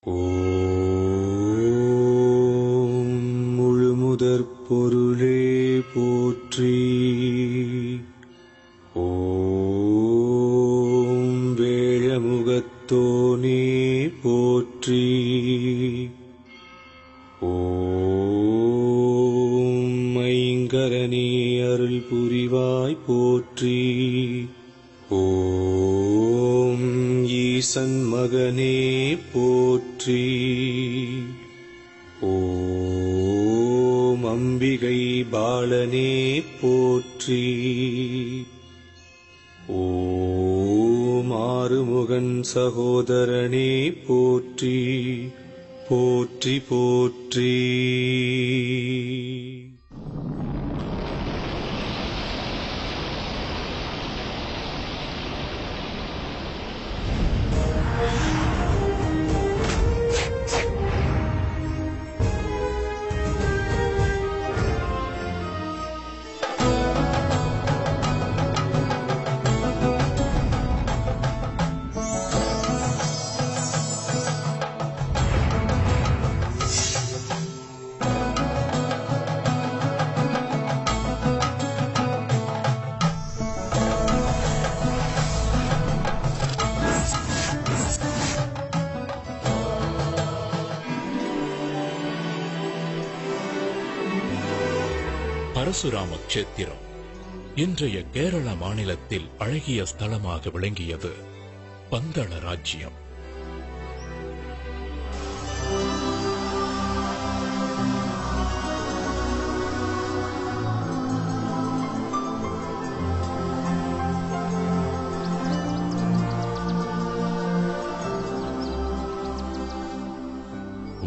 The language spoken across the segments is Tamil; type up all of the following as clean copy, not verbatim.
ஓம் முழுமுதற் பொருளே போற்றி. ஓம் வேழமுகத்தோனே போற்றி. ஓம் ஐங்கரனே அருள் புரிவாய் போற்றி. ஓம் ஈசன் மகனே போற்றி. ஓம் அம்பிகை பாலனே போற்றி. ஓம் ஆறுமுகன் சகோதரனே போற்றி. போற்றி போற்றி. பரசுராம கஷேத்திரம் இன்றைய கேரள மாநிலத்தில் அழகிய ஸ்தலமாக விளங்கியது பந்தள ராஜ்யம்.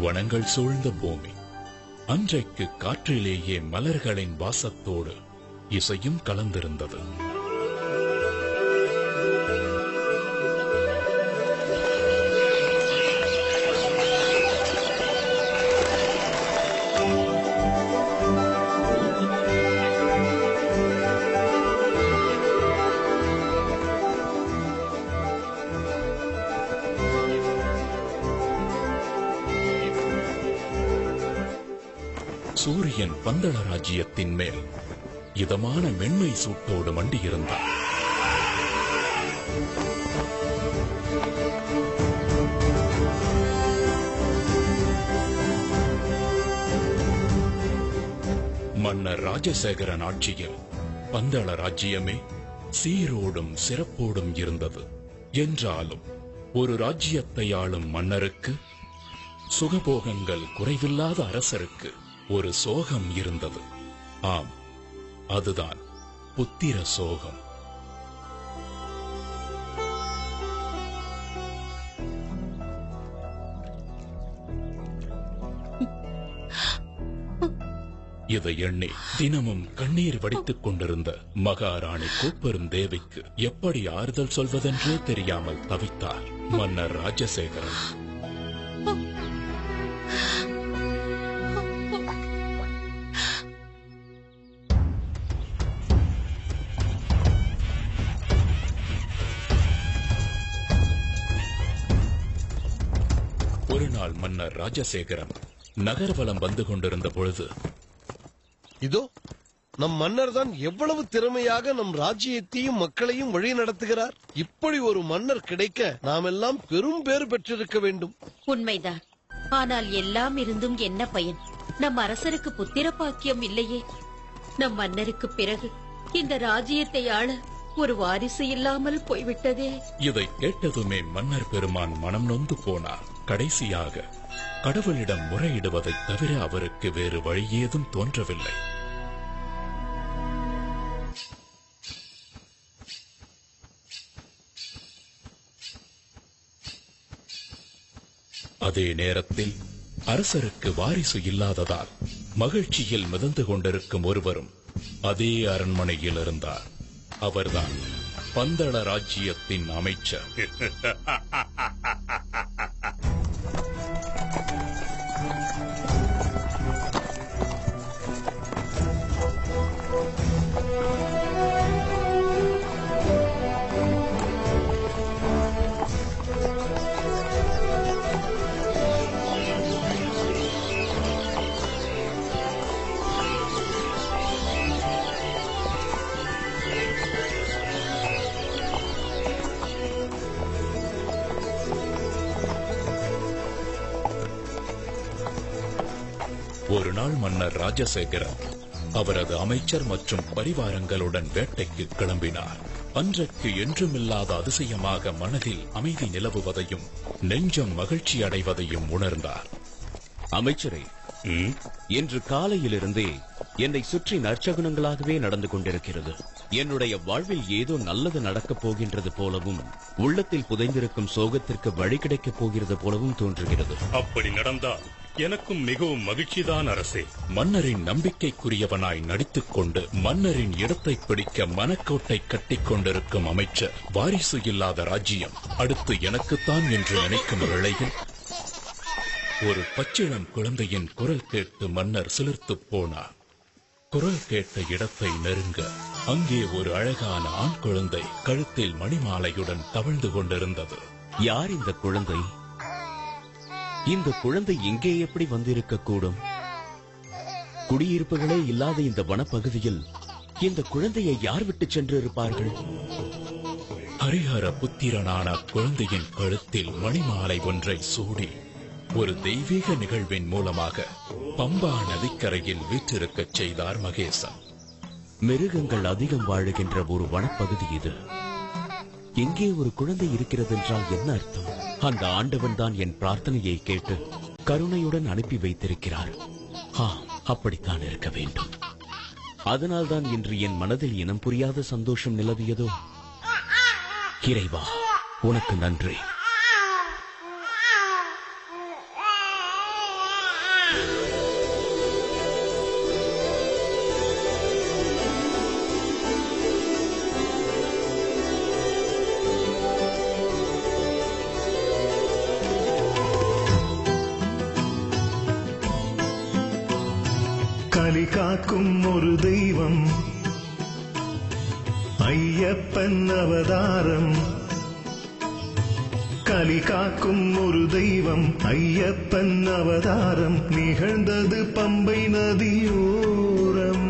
வனங்கள் சூழ்ந்த பூமி. அன்றைக்கு காற்றிலேயே மலர்களின் வாசத்தோடு இசையும் கலந்திருந்தது. சூரியன் பந்தள ராஜ்யத்தின் மேல் இதமான மென்மை சூட்டோடு மண்டியிருந்தார். மன்னர் ராஜசேகரன் ஆட்சியில் பந்தள ராஜ்யமே சீரோடும் சிறப்போடும் இருந்தது. என்றாலும் ஒரு ராஜ்யத்தை ஆளும் மன்னருக்கு, சுகபோகங்கள் குறைவில்லாத அரசருக்கு ஒரு சோகம் இருந்தது. ஆம், அதுதான் புத்திர சோகம். இதை எண்ணி தினமும் கண்ணீர் வடித்துக் கொண்டிருந்த மகாராணி கோப்பெரும் தேவிக்கு எப்படி ஆறுதல் சொல்வதென்றே தெரியாமல் தவித்தார் மன்னர் ராஜசேகரன். ஒரு நாள் மன்னர் ராஜசேகரன் நகர்வலம் வந்து கொண்டிருந்த பொழுது, இதோ நம் மன்னர் தான் எவ்வளவு திறமையாக நம் ராஜ்யத்தையும் மக்களையும் வழி நடத்துகிறார். இப்படி ஒரு மன்னர் கிடைக்க நாம் எல்லாம் பெரும் பேறு பெற்றிருக்க வேண்டும். உண்மைதான். ஆனால் எல்லாம் இருந்தும் என்ன பயன்? நம் அரசருக்கு புத்திர பாக்கியம் இல்லையே. நம் மன்னருக்கு பிறகு இந்த ராஜ்யத்தை ஆள ஒரு வாரிசு இல்லாமல் போய்விட்டதே. இதை கேட்டதுமே மன்னர் பெருமான் மனம் நொந்து போனார். கடைசியாக கடவுளிடம் முறையிடுவதைத் தவிர அவருக்கு வேறு வழி ஏதும் தோன்றவில்லை. அதே நேரத்தில் அரசருக்கு வாரிசு இல்லாததால் மகிழ்ச்சியில் மிதந்து கொண்டிருக்கும் ஒருவரும் அதே அரண்மனையில் இருந்தார். அவர்தான் பந்தள ராஜ்யத்தின் அமைச்சர். ஒரு நாள் மன்னர் ராஜசேகரன் அவரது அமைச்சர் மற்றும் பரிவாரங்களுடன் வேட்டைக்கு கிளம்பினார். அன்றைக்கு என்றுமில்லாத அதிசயமாக மனதில் அமைதி நிலவுவதையும் நெஞ்சம் மகிழ்ச்சி அடைவதையும் உணர்ந்தார். அமைச்சரே, இன்று காலையிலிருந்தே என்னை சுற்றி நற்சகுனங்களாகவே நடந்து கொண்டிருக்கிறது. என்னுடைய வாழ்வில் ஏதோ நல்லது நடக்கப் போகின்றது போலவும், உள்ளத்தில் புதைந்திருக்கும் சோகத்திற்கு வழி கிடைக்கப் போகிறது போலவும் தோன்றுகிறது. அப்படி நடந்தால் எனக்கும் மிகவும் மகிழ்ச்சிதான் அரசே. மன்னரின் நம்பிக்கைக்குரியவனாய் நடித்துக் கொண்டு மன்னரின் இடத்தை பிடிக்க மனக்கோட்டை கட்டிக் கொண்டிருக்கும் அமைச்சர், வாரிசு இல்லாத ராஜ்யம் அடுத்து எனக்குத்தான் என்று நினைக்கும் வேளையில் ஒரு பச்சிளம் குழந்தையின் குரல் கேட்டு மன்னர் சிலிர்த்துப் போனார். குரல் கேட்ட இடத்தை நெருங்க அங்கே ஒரு அழகான ஆண் குழந்தை கழுத்தில் மணிமாலையுடன் தவழ்ந்து கொண்டிருந்தது. யார் இந்த குழந்தை? இந்த குழந்தை இங்கே எப்படி வந்திருக்க கூடும்? குடியிருப்புகளே இல்லாத இந்த வனப்பகுதியில் இந்த குழந்தையை யார் விட்டு சென்றிருப்பார்கள்? ஹரிஹர புத்திரனான குழந்தையின் கழுத்தில் மணிமாலை ஒன்றை சூடி ஒரு தெய்வீக நிகழ்வின் மூலமாக பம்பா நதிக்கரையில் வீற்றிருக்கச் செய்தார் மகேசன். மிருகங்கள் அதிகம் வாழுகின்ற ஒரு வனப்பகுதி இது. எங்கே ஒரு குழந்தை இருக்கிறது என்றால் என்ன அர்த்தம்? அந்த ஆண்டவன் தான் என் பிரார்த்தனையை கேட்டு கருணையுடன் அனுப்பி வைத்திருக்கிறார். அப்படித்தான் இருக்க வேண்டும். அதனால்தான் இன்று என் மனதில் இனம் புரியாத சந்தோஷம் நிலவியதோ. இறைவா, உனக்கு நன்றி. கலி காக்கும் ஒரு தெய்வம் ஐயப்பன் அவதாரம். கலி காக்கும் ஒரு தெய்வம் ஐயப்பன் அவதாரம் நிகழ்ந்தது பம்பை நதியோரம்.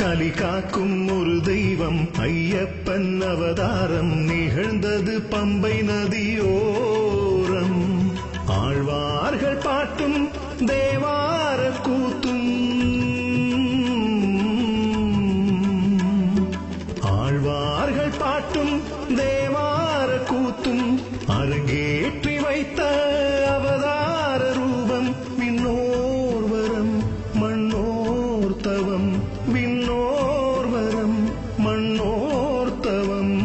கலி காக்கும் ஒரு தெய்வம் ஐயப்பன் அவதாரம் நிகழ்ந்தது பம்பை நதியோரம். ஆழ்வார்கள் பாட்டும் தேவார கூத்தும், ஆழ்வார்கள் பாட்டும் தேவார கூத்தும் அரங்கேற்றி வைத்த அவதார ரூபம். விண்ணோர் வரம் மண்ணோர் தவம், விண்ணோர் வரம் மண்ணோர் தவம்.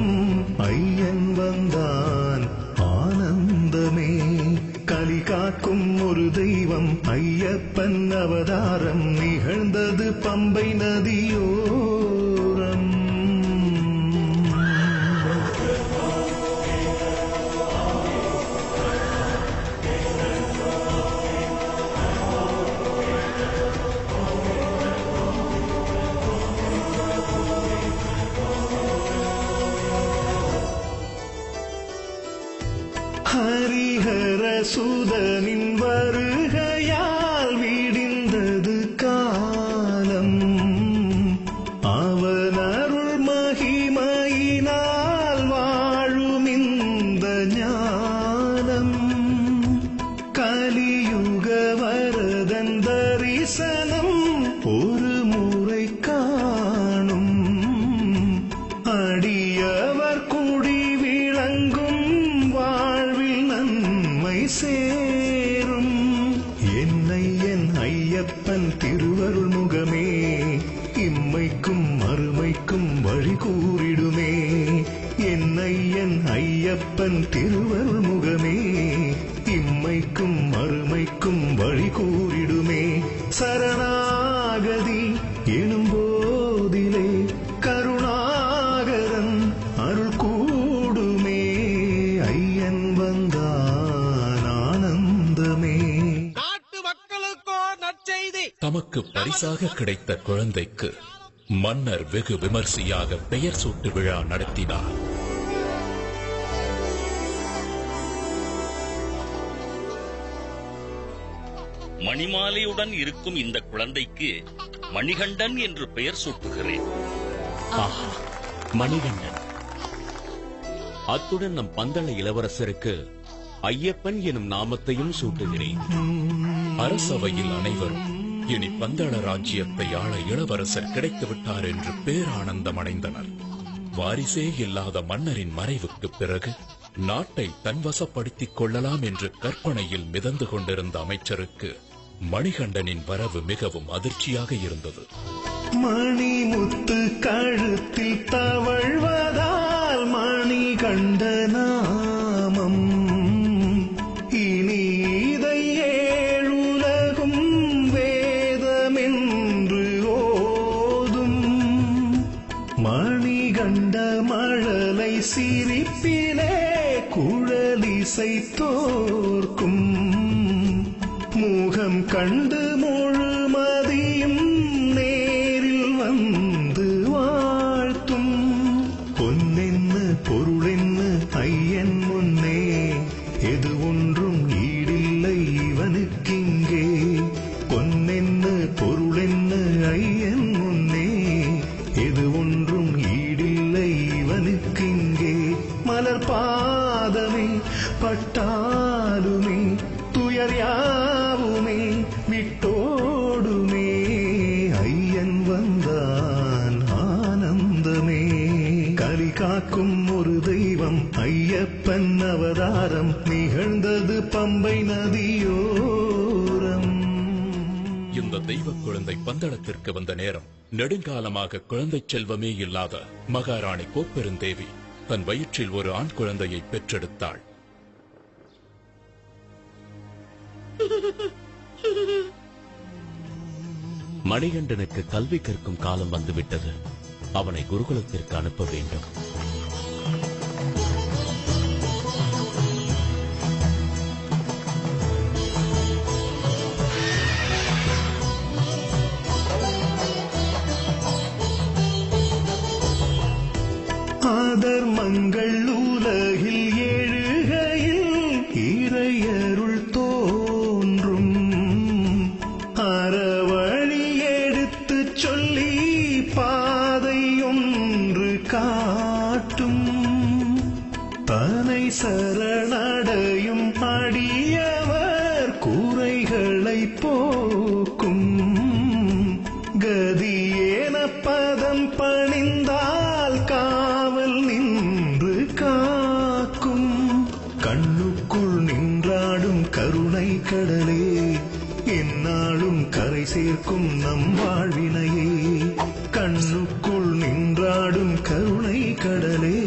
ஐயன் வந்தான் ஆனந்தமே. கலி காக்கும் ஒரு தெய்வம் ஐயப்பன் அவதாரம் நிகழ்ந்தது பம்பை நதியோரம். ஹரிஹர சுதனின் வருகையால் விடிந்தது காலம். அவன் அருள் மகிமையினால் வாழும் இந்த ஞானம். கலியுக வரதன் தரிசனம் ஒரு முறை காணும். அடியவர் குடி விளங்கும் வாழ்வில் நன்மை சேரும். என்னை என் ஐயப்பன் திருவருள் முகமே இம்மைக்கும் மறுமைக்கும் வழி கூறிடுமே. என்னை என் ஐயப்பன் திருவருள் முகமே இம்மைக்கும் மறுமைக்கும் வழி கூறிடுமே. சரணாகதி எனும் போதிலே கருணாகரன் அருள் கூடுமே. ஐயன் வந்தான் ஆனந்தமே. நாட்டு மக்களுக்கோ நற்செய்தி. தமக்கு பரிசாக கிடைத்த குழந்தைக்கு மன்னர் வெகு விமர்சையாக பெயர் சூட்டு விழா நடத்தினார். மணிமாலையுடன் இருக்கும் இந்த குழந்தைக்கு மணிகண்டன் என்று பெயர் சூட்டுகிறேன். மணிகண்டன். அத்துடன் நம் பந்தள இளவரசருக்கு ஐயப்பன் எனும் நாமத்தையும் சூட்டுகிறேன். அரசவையில் அனைவரும் இனி பந்தள ராஜ்யத்தை ஆள இளவரசர் கிடைத்துவிட்டார் என்று பேரானந்தம் அடைந்தனர். வாரிசே இல்லாத மன்னரின் மறைவுக்கு பிறகு நாட்டை தன்வசப்படுத்திக் கொள்ளலாம் என்று கற்பனையில் மிதந்து கொண்டிருந்த அமைச்சருக்கு மணிகண்டனின் வரவு மிகவும் அதிர்ச்சியாக இருந்தது. மணிமுத்து கழுத்தில் தவழ்வதால் மணிகண்ட நாமம் இனி இதை ஏழுலகும் வேதமென்று ஓதும். மணிகண்ட மழலை சிரிப்பிலே குழலிசை தோற்கும். முகம் கண்டு முழுமதியும் நேரில் வந்து வாழ்த்தும். பொன்னென்ன பொருளென்ன ஐயன் முன்னே எது ஒன்றும் ஈடில்லை இவனுக்கிங்கே. பொன்னென்ன பொருளென்ன ஐயன் முன்னே எது ஒன்றும் ஈடில்லை இவனுக்கிங்கே. மலர் பாதமே பட்டாலுமே துயர் யாவுமே விட்டோடுமே. ஐயன் வந்தான் ஆனந்தமே. கலி காக்கும் ஒரு தெய்வம் ஐயப்பன் அவதாரம் நிகழ்ந்தது பம்பை நதியோரம். இந்த தெய்வ குழந்தை பந்தளத்திற்கு வந்த நேரம் நெடுங்காலமாக குழந்தை செல்வமே இல்லாத மகாராணி கோப்பெருந்தேவி தன் வயிற்றில் ஒரு ஆண் குழந்தையை பெற்றெடுத்தாள். மணிகண்டனுக்கு கல்வி கற்கும் காலம் வந்துவிட்டது. அவனை குருகுலத்திற்கு அனுப்ப வேண்டும். ஆதர்மங்கள் உலகில் எழுகையில் இறையருள் தோன்றும். அறவழி எடுத்து சொல்லி பாதை ஒன்று காட்டும். தனை சரணடையும் அடியவர் குறைகளை போக்கும். கதியேன பதம் பணிந்தால் காவல் நின்று காக்கும். கண்ணுக்குள் நின்றாடும் கருணை கடலே எந்நாளும் கரை சேர்க்கும் நம் வாழ்வினையே. கண்ணுக்குள் நின்றாடும் கருணை கடலே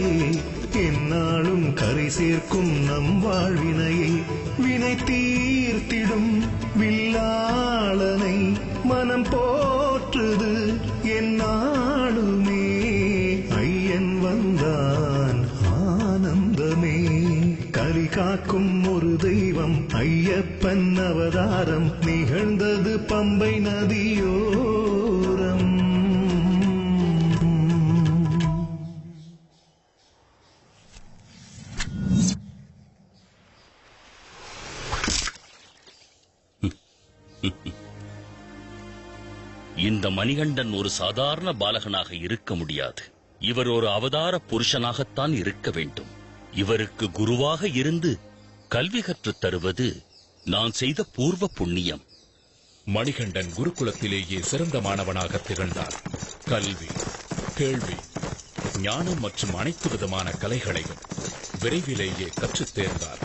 எந்நாளும் கரை சேர்க்கும் நம் வாழ்வினையே. வினை தீர்த்திடும் வில்லாளனை மனம் போற்றுது எந்நாளுமே. ஐயன் வந்தான் ஆனந்தமே. கலி காக்கும் ஒரு தெய்வம் ஐயப்பன் அவதாரம் நிகழ்ந்தது பம்பை நதியோரம். இந்த மணிகண்டன் ஒரு சாதாரண பாலகனாக இருக்க முடியாது. இவர் ஒரு அவதார புருஷனாகத்தான் இருக்க வேண்டும். இவருக்கு குருவாக இருந்து கல்வி கற்றுத் தருவது நான் செய்த பூர்வ புண்ணியம். மணிகண்டன் குருகுலத்திலேயே சிறந்த மாணவனாக திகழ்ந்தார். கல்வி, கேள்வி, ஞானம் மற்றும் அனைத்து விதமான கலைகளையும் விரைவிலேயே கற்றுத் தேர்ந்தார்.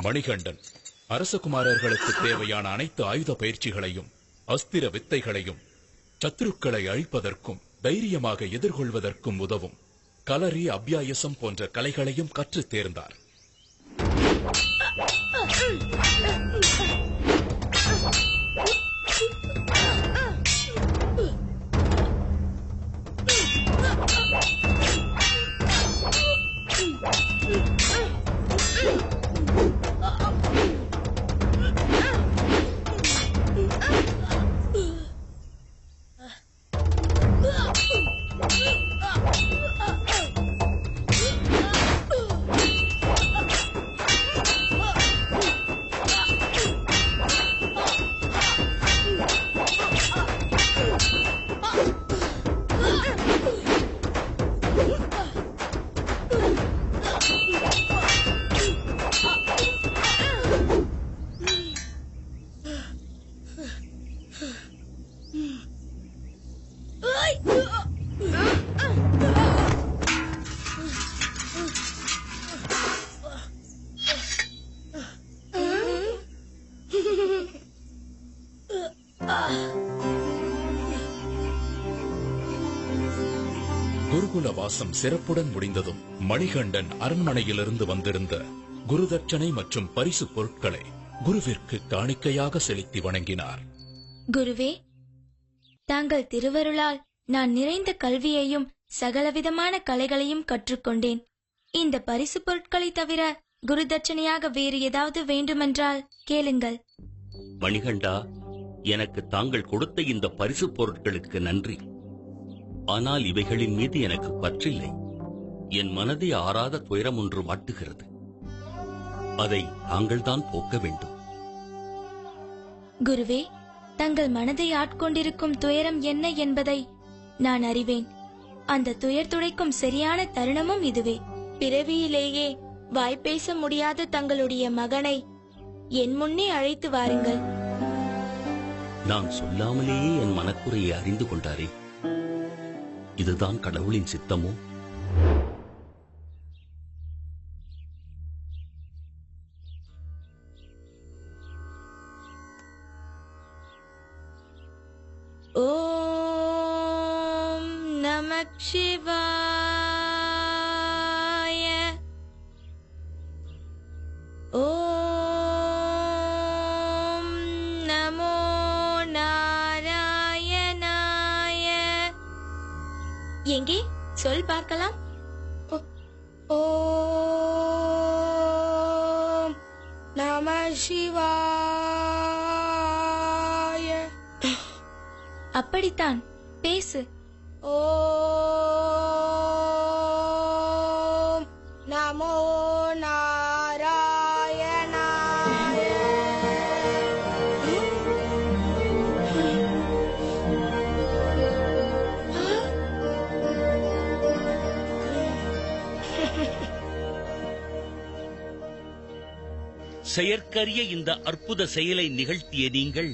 மணிகண்டன் அரசகுமாரர்களுக்கு தேவையான அனைத்து ஆயுத பயிற்சிகளையும் அஸ்திர வித்தைகளையும் சத்துருக்களை அழிப்பதற்கும் தைரியமாக எதிர்கொள்வதற்கும் உதவும் கலரி அபியாயசம் போன்ற கலைகளையும் கற்றுத் தேர்ந்தார். குருகுல வாசம் சிறப்புடன் முடிந்ததும் மணிகண்டன் அரண்மனையிலிருந்து வந்திருந்த குருதட்சணை மற்றும் பரிசு பொருட்களை குருவிற்கு காணிக்கையாக செலுத்தி வணங்கினார். குருவே, தாங்கள் திருவருளால் நான் நிறைந்த கல்வியையும் சகலவிதமான கலைகளையும் கற்றுக்கொண்டேன். இந்த பரிசு பொருட்களை தவிர குருதட்சணையாக வேறு ஏதாவது வேண்டுமென்றால் கேளுங்கள். மணிகண்டா, எனக்கு தாங்கள் கொடுத்த இந்த பரிசு பொருட்களுக்கு நன்றி. ஆனால் இவைகளின் மீது எனக்கு பற்றில்லை. என் மனதை ஆறாத துயரம் ஒன்று வாட்டுகிறது. அதை தாங்கள்தான் போக்க வேண்டும். குருவே, தங்கள் மனதை ஆட்கொண்டிருக்கும் துயரம் என்ன என்பதை நான் அறிவேன். அந்த துயர் துடைக்கும் சரியான தருணமும் இதுவே. பிறவியிலேயே வாய்ப்பேச முடியாத தங்களுடைய மகனை என் முன்னே அழைத்து வாருங்கள். நான் சொல்லாமலேயே என் மனக்குறையை அறிந்து கொண்டாரே. இதுதான் கடவுளின் சித்தமோ? ஓம் நமக் சிவாய. ஓம் நமோ நாராயணாய. எங்கே சொல் பார்க்கலாம். ஓம் நம சிவாய. அப்படித்தான், பேசு. ஓம் நமோ நாராயணாய. செயற்கரிய இந்த அற்புத செயலை நிகழ்த்திய நீங்கள்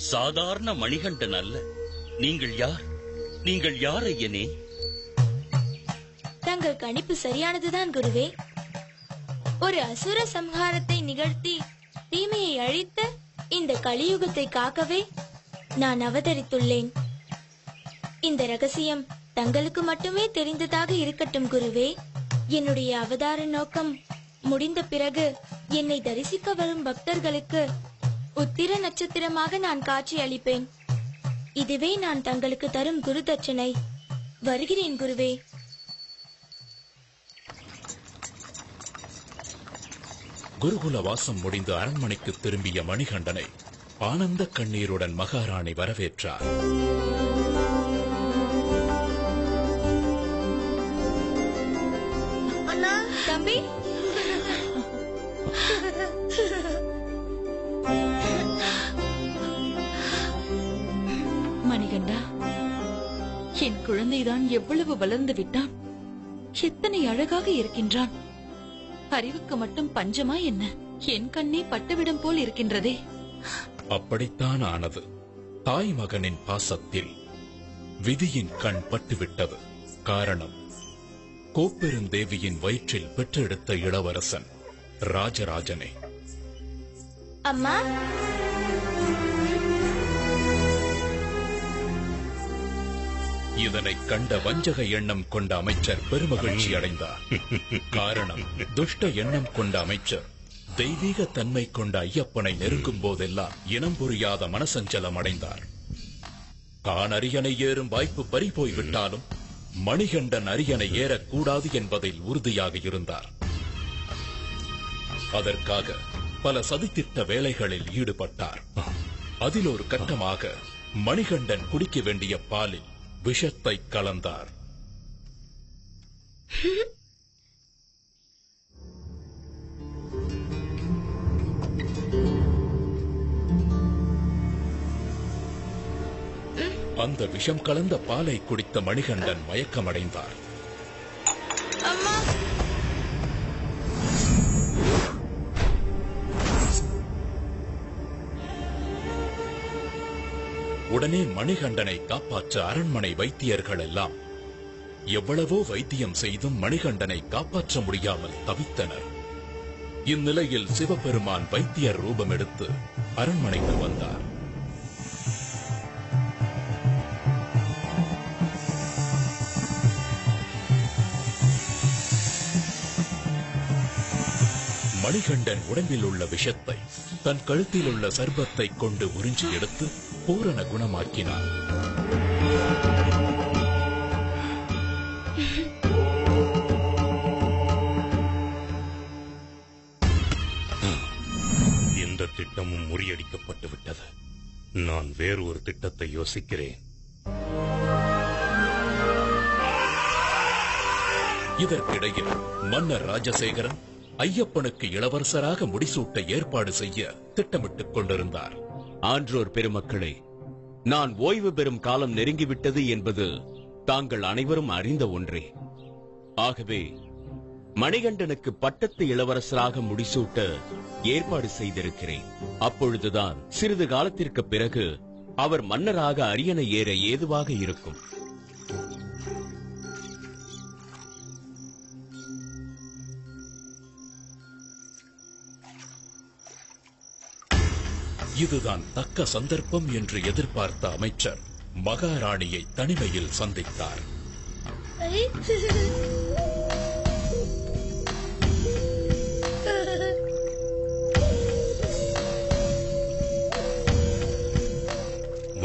சாதாரண மணிகண்டன் அல்ல. நீங்கள் யார்? நீங்கள் யார் ஐயனே? தங்கள் கணிப்பு சரியானதுதான் குருவே. ஒரு அசுர சம்ஹாரத்தை நிகழ்த்தி தீமையை அழித்த இந்த கலியுகத்தை காக்கவே நான் அவதரித்துள்ளேன். இந்த ரகசியம் தங்களுக்கு மட்டுமே தெரிந்ததாக இருக்கட்டும் குருவே. என்னுடைய அவதார நோக்கம் முடிந்த பிறகு என்னை தரிசிக்க வரும் பக்தர்களுக்கு உத்திர நட்சத்திரமாக நான் காட்சி அளிப்பேன். இதுவே நான் தங்களுக்கு தரும் குரு தட்சணை. வருகிறேன் குருவே. குருகுல வாசம் முடிந்து அரண்மனைக்கு திரும்பிய மணிகண்டனை ஆனந்த கண்ணீருடன் மகாராணி வரவேற்றார். தம்பி, மணிகண்டா, என் குழந்தைதான் எவ்வளவு வளர்ந்து விட்டான். எத்தனை அழகாக இருக்கின்றான். அறிவுக்கு மட்டும் பஞ்சமா என்ன? என் கண்ணே பட்டுவிடும் போல் இருக்கின்றதே. அப்படித்தான் ஆனது. தாய் மகனின் பாசத்தில் விதியின் கண் பட்டுவிட்டது. காரணம், கோப்பெருந்தேவியின் வயிற்றில் பெற்றெடுத்த இளவரசன் ராஜராஜனே. அம்மா, இதனை கண்ட வஞ்சக எண்ணம் கொண்ட அமைச்சர் பெருமகிழ்ச்சி அடைந்தார். காரணம், துஷ்ட எண்ணம் கொண்ட அமைச்சர் தெய்வீக தன்மை கொண்ட ஐயப்பனை நெருங்கும் போதெல்லாம் இனம் புரியாத மனசஞ்சலம் அடைந்தார். தான் அரியணை ஏறும் வாய்ப்பு பறிபோய் விட்டாலும் மணிகண்டன் அரியணை ஏறக்கூடாது என்பதில் உறுதியாக இருந்தார். அதற்காக பல சதித்திட்ட வேலைகளில் ஈடுபட்டார். அதில் ஒரு கட்டமாக மணிகண்டன் குடிக்க வேண்டிய பாலில் விஷத்தை கலந்தார். அந்த விஷம் கலந்த பாலை குடித்த மணிகண்டன் மயக்கமடைந்தார். அம்மா, உடனே மணிகண்டனை காப்பாற்ற அரண்மனை வைத்தியர்கள் எல்லாம் எவ்வளவோ வைத்தியம் செய்தும் மணிகண்டனை காப்பாற்ற முடியாமல் தவித்தனர். இந்நிலையில் சிவபெருமான் வைத்தியர் ரூபம் எடுத்து அரண்மனைக்கு வந்தார். மணிகண்டன் உடம்பில் உள்ள விஷத்தை தன் கழுத்தில் உள்ள சர்பத்தை கொண்டு உறிஞ்சி எடுத்து பூரண குணமாக்கினார். இந்த திட்டமும் முறியடிக்கப்பட்டு விட்டது. நான் வேறு ஒரு திட்டத்தை யோசிக்கிறேன். இதற்கிடையில் மன்னர் ராஜசேகரன் ஐயப்பனுக்கு இளவரசராக முடிசூட்ட ஏற்பாடு செய்ய திட்டமிட்டுக் கொண்டிருந்தார். ஆன்றோர் பெருமக்களே, நான் ஓய்வு பெறும் காலம் நெருங்கிவிட்டது என்பது தாங்கள் அனைவரும் அறிந்த ஒன்றே. ஆகவே மணிகண்டனுக்கு பட்டத்து இளவரசராக முடிசூட்ட ஏற்பாடு செய்திருக்கிறேன். அப்பொழுதுதான் சிறிது காலத்திற்கு பிறகு அவர் மன்னராக அரியணை ஏற ஏதுவாக இருக்கும். இதுதான் தக்க சந்தர்ப்பம் என்று எதிர்பார்த்த அமைச்சர் மகாராணியை தனிமையில் சந்தித்தார்.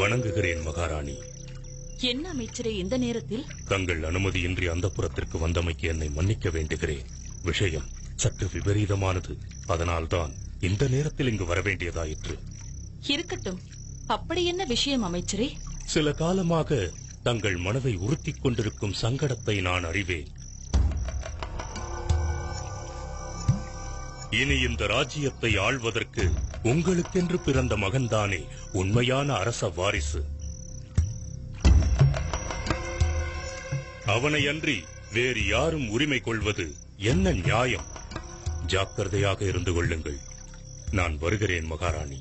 வணங்குகிறேன் மகாராணி. என்ன அமைச்சரே இந்த நேரத்தில்? தங்கள் அனுமதியின்றி அந்தப்புரத்திற்கு வந்தமைக்கு என்னை மன்னிக்க வேண்டுகிறேன். விஷயம் சற்று விபரீதமானது. அதனால்தான் இந்த நேரத்தில் இங்கு வரவேண்டியதாயிற்று. இருக்கட்டும், அப்படி என்ன விஷயம் அமைச்சரே? சில காலமாக தங்கள் மனதை உறுத்திக் கொண்டிருக்கும் சங்கடத்தை நான் அறிவேன். இனி இந்த ராஜ்யத்தை ஆள்வதற்கு உங்களுக்கென்று பிறந்த மகன்தானே உண்மையான அரச வாரிசு. அவனை அன்றி வேறு யாரும் உரிமை கொள்வது என்ன நியாயம்? ஜாக்கிரதையாக இருந்து கொள்ளுங்கள். நான் வருகிறேன் மகாராணி.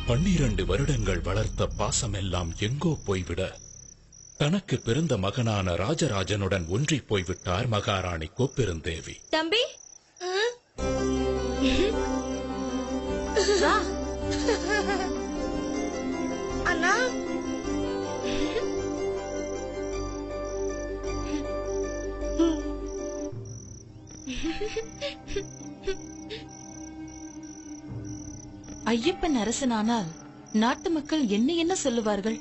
12 வருடங்கள் வளர்த்த பாசமெல்லாம் எங்கோ போய்விட தனக்கு பிறந்த மகனான ராஜராஜனுடன் ஒன்றி போய்விட்டார் மகாராணி கோப்பெருந்தேவி. தம்பி, அண்ணா, ஐயப்பன் அரசனானால் நாட்டு மக்கள் என்ன என்ன சொல்லுவார்கள்?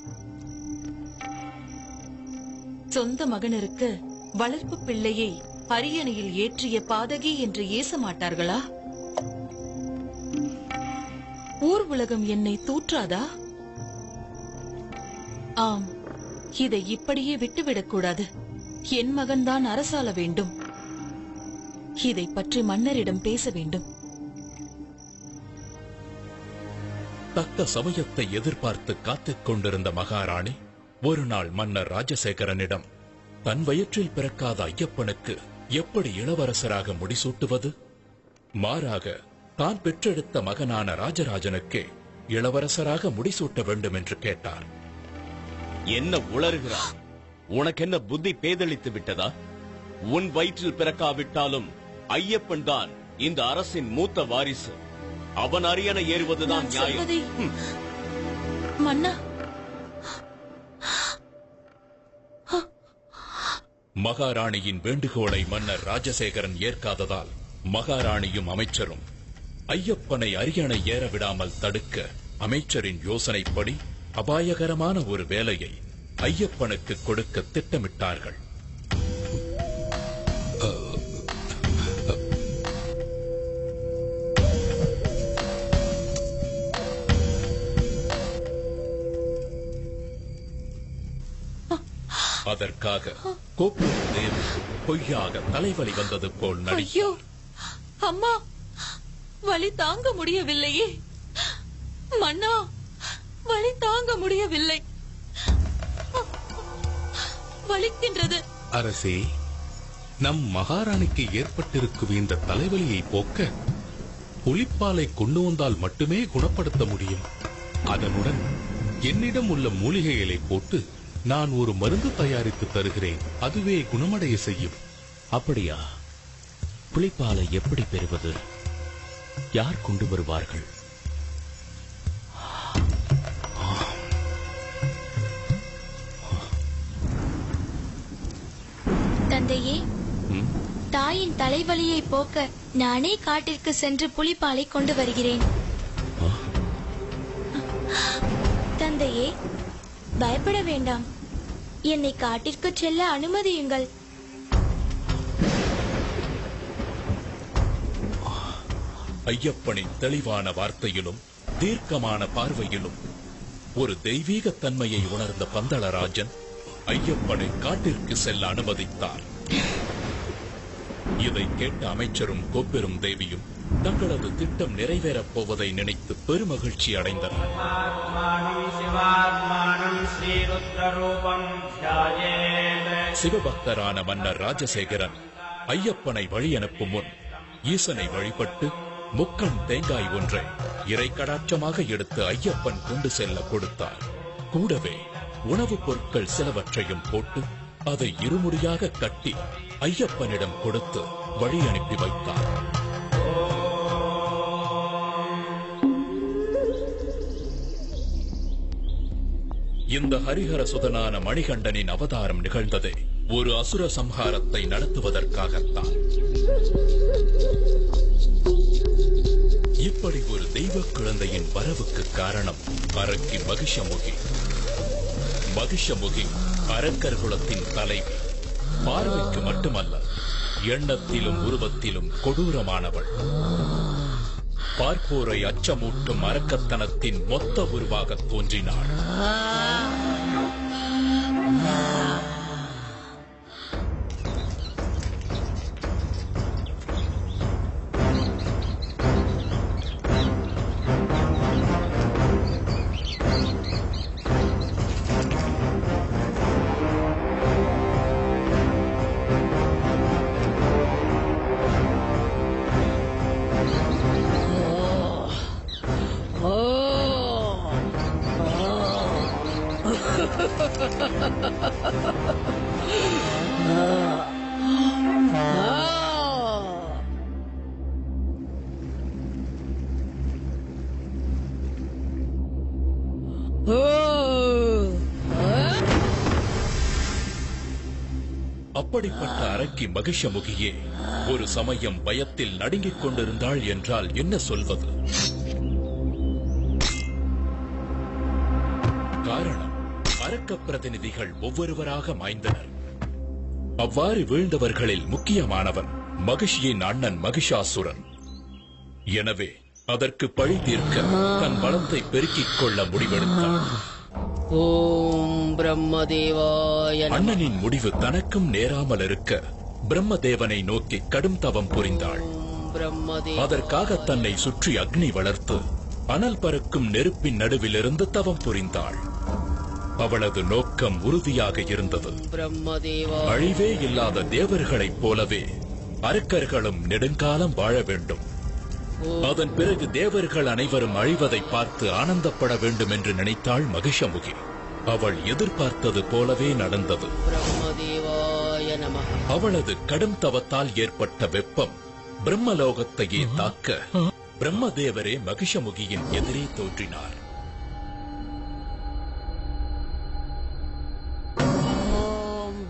சொந்த மகனிற்கு வளர்ப்பு பிள்ளையை அரியணையில் ஏற்றிய பாதகி என்று ஏச மாட்டார்களா? ஊர் உலகம் என்னை தூற்றாதா? ஆம், இதை இப்படியே விட்டுவிடக்கூடாது. என் மகன்தான் அரசாள வேண்டும். இதை பற்றி மன்னரிடம் பேச வேண்டும். தக்க சமயத்தை எதிர்பார்த்து காத்துக் கொண்டிருந்த மகாராணி ஒரு நாள் மன்னர் ராஜசேகரனிடம் தன் வயிற்றில் பிறக்காத ஐயப்பனுக்கு எப்படி இளவரசராக முடிசூட்டுவது, மாறாக தான் பெற்றெடுத்த மகனான ராஜராஜனுக்கே இளவரசராக முடிசூட்ட வேண்டும் என்று கேட்டார். என்ன உளறுகிறார்? உனக்கென்ன புத்தி பேதளித்து விட்டதா? உன் வயிற்றில் பிறக்காவிட்டாலும் ஐயப்பன் தான் இந்த அரசின் மூத்த வாரிசு. அவன் அரியணை ஏறுவதுதான் நியாயம். மன்னா, மகாராணியின் வேண்டுகோளை மன்னர் ராஜசேகரன் ஏற்காததால் மகாராணியும் அமைச்சரும் ஐயப்பனை அரியணை ஏற விடாமல் தடுக்க அமைச்சரின் யோசனைப்படி அபாயகரமான ஒரு வேலையை ஐயப்பனுக்கு கொடுக்க திட்டமிட்டார்கள். அதற்காக கோப்பூர் தேவி பொய்யாக தலைவலி வந்தது போல் ஐயோ அம்மா, வலி தாங்க முடியவில்லையே. மன்னா, வலி தாங்க முடியவில்லை, வலிக்கின்றது. அரசே, நம் மகாராணிக்கு ஏற்பட்டிருக்கும் இந்த தலைவலியை போக்க புலிப்பாலை கொண்டு வந்தால் மட்டுமே குணப்படுத்த முடியும். அதனுடன் என்னிடம் உள்ள மூலிகைகளை போட்டு நான் ஒரு மருந்து தயாரித்து தருகிறேன். அதுவே குணமடைய செய்யும். அப்படியா? புலிப்பாலை எப்படி பெறுவது? யார் கொண்டு வருவார்கள்? தந்தையே, தாயின் தலைவலியை போக்க நானே காட்டிற்கு சென்று புலிப்பாலை கொண்டு வருகிறேன். தந்தையே, பயப்பட வேண்டாம். என்னை காட்டிற்கு செல்ல அனுமதியுங்கள். ஐயப்பனின் தெளிவான வார்த்தையிலும் தீர்க்கமான பார்வையிலும் ஒரு தெய்வீக தன்மையை உணர்ந்த பந்தளராஜன் ஐயப்பனை காட்டிற்கு செல்ல அனுமதித்தார். இதை கேட்ட அமைச்சரும் கோப்பெரும் தேவியும் தங்களது திட்டம் நிறைவேறப் போவதை நினைத்து பெருமகிழ்ச்சி அடைந்தனர். சிவபக்தரான மன்னர் ராஜசேகரன் ஐயப்பனை வழி அனுப்பும் முன் ஈசனை வழிபட்டு முக்கண் தேங்காய் ஒன்றை இறை கடாட்சமாக எடுத்து ஐயப்பன் கொண்டு செல்ல கொடுத்தார். கூடவே உணவுப் பொருட்கள் சிலவற்றையும் போட்டு அதை இருமுடியாக கட்டி ஐயப்பனிடம் கொடுத்து வழி அனுப்பி வைத்தார். இந்த ஹரிஹர சுதனான மணிகண்டனின் அவதாரம் நிகழ்ந்ததே ஒரு அசுர சம்ஹாரத்தை நடத்துவதற்காகத்தான். இப்படி ஒரு தெய்வ குழந்தையின் வரவுக்கு காரணம் அரக்கி மகிஷமுகி. மகிஷமுகி அரக்கர் குலத்தின் தலைவி. பார்வைக்கு மட்டுமல்ல, எண்ணத்திலும் உருவத்திலும் கொடூரமானவள். பார்ப்போரை அச்சமூட்டும் அரக்கத்தனத்தின் மொத்த உருவாக தோன்றினாள். அப்படிப்பட்ட அரக்கி மகிஷமுகியே ஒரு சமயம் பயத்தில் நடுங்கிக் கொண்டிருந்தாள் என்றால் என்ன சொல்வது? காரணம், அரக்க பிரதிநிதிகள் ஒவ்வொருவராக மாய்ந்தனர். அவ்வாறு வீழ்ந்தவர்களில் முக்கியமானவன் மகிஷியின் அண்ணன் மகிஷாசுரன். எனவே அதற்கு பழி தீர்க்க தன் பலத்தை பெருக்கிக் கொள்ள முடிவெடுத்தான். ஓம் பிரம்மதேவாய நமः. அண்ணனின் முடிவு தனக்கும் நேராமல் இருக்க பிரம்மதேவனை நோக்கி கடும் தவம் புரிந்தாள். அதற்காக தன்னை சுற்றி அக்னி வளர்த்து அனல் பறக்கும் நெருப்பின் நடுவிலிருந்து தவம் புரிந்தாள். அவளது நோக்கம் உறுதியாக இருந்தது. அழிவே இல்லாத தேவர்களைப் போலவே அரக்கர்களும் நெடுங்காலம் வாழ வேண்டும். அதன் பிறகு தேவர்கள் அனைவரும் அழிவதை பார்த்து ஆனந்தப்பட வேண்டும் என்று நினைத்தாள் மகிஷமுகி. அவள் எதிர்பார்த்தது போலவே நடந்தது. அவளது கடும் தவத்தால் ஏற்பட்ட வெப்பம் பிரம்மலோகத்தையே தாக்க பிரம்மதேவரே மகிஷமுகியின் எதிரே தோன்றினார்.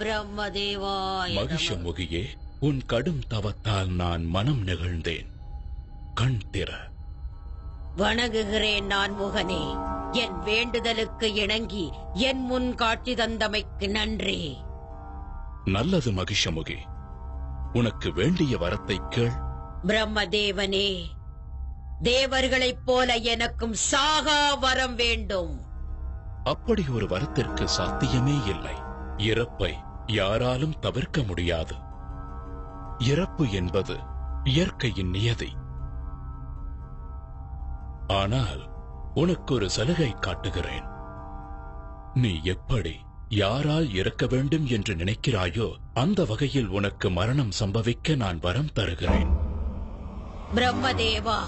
பிரம்மதேவாய மகிஷமுகியே, உன் கடும் தவத்தால் நான் மனம் நெகிழ்ந்தேன். கண் திற. வணங்குகிறேன் நான் முகனே. என் வேண்டுதலுக்கு இணங்கி என் முன் காட்சி தந்தமைக்கு நன்றி. நல்லது மகிஷமுகி, உனக்கு வேண்டிய வரத்தை கேள். பிரம்மதேவனே, தேவர்களைப் போல எனக்கும் சாகா வரம் வேண்டும். அப்படி ஒரு வரத்திற்கு சாத்தியமே இல்லை. இறப்பை யாராலும் தவிர்க்க முடியாது. இறப்பு என்பது இயற்கையின் நியதி. ஆனால் உனக்கு ஒரு சலுகை காட்டுகிறேன். நீ எப்படி யாரால் இறக்க வேண்டும் என்று நினைக்கிறாயோ அந்த வகையில் உனக்கு மரணம் சம்பவிக்க நான் வரம் தருகிறேன். பிரம்மதேவா,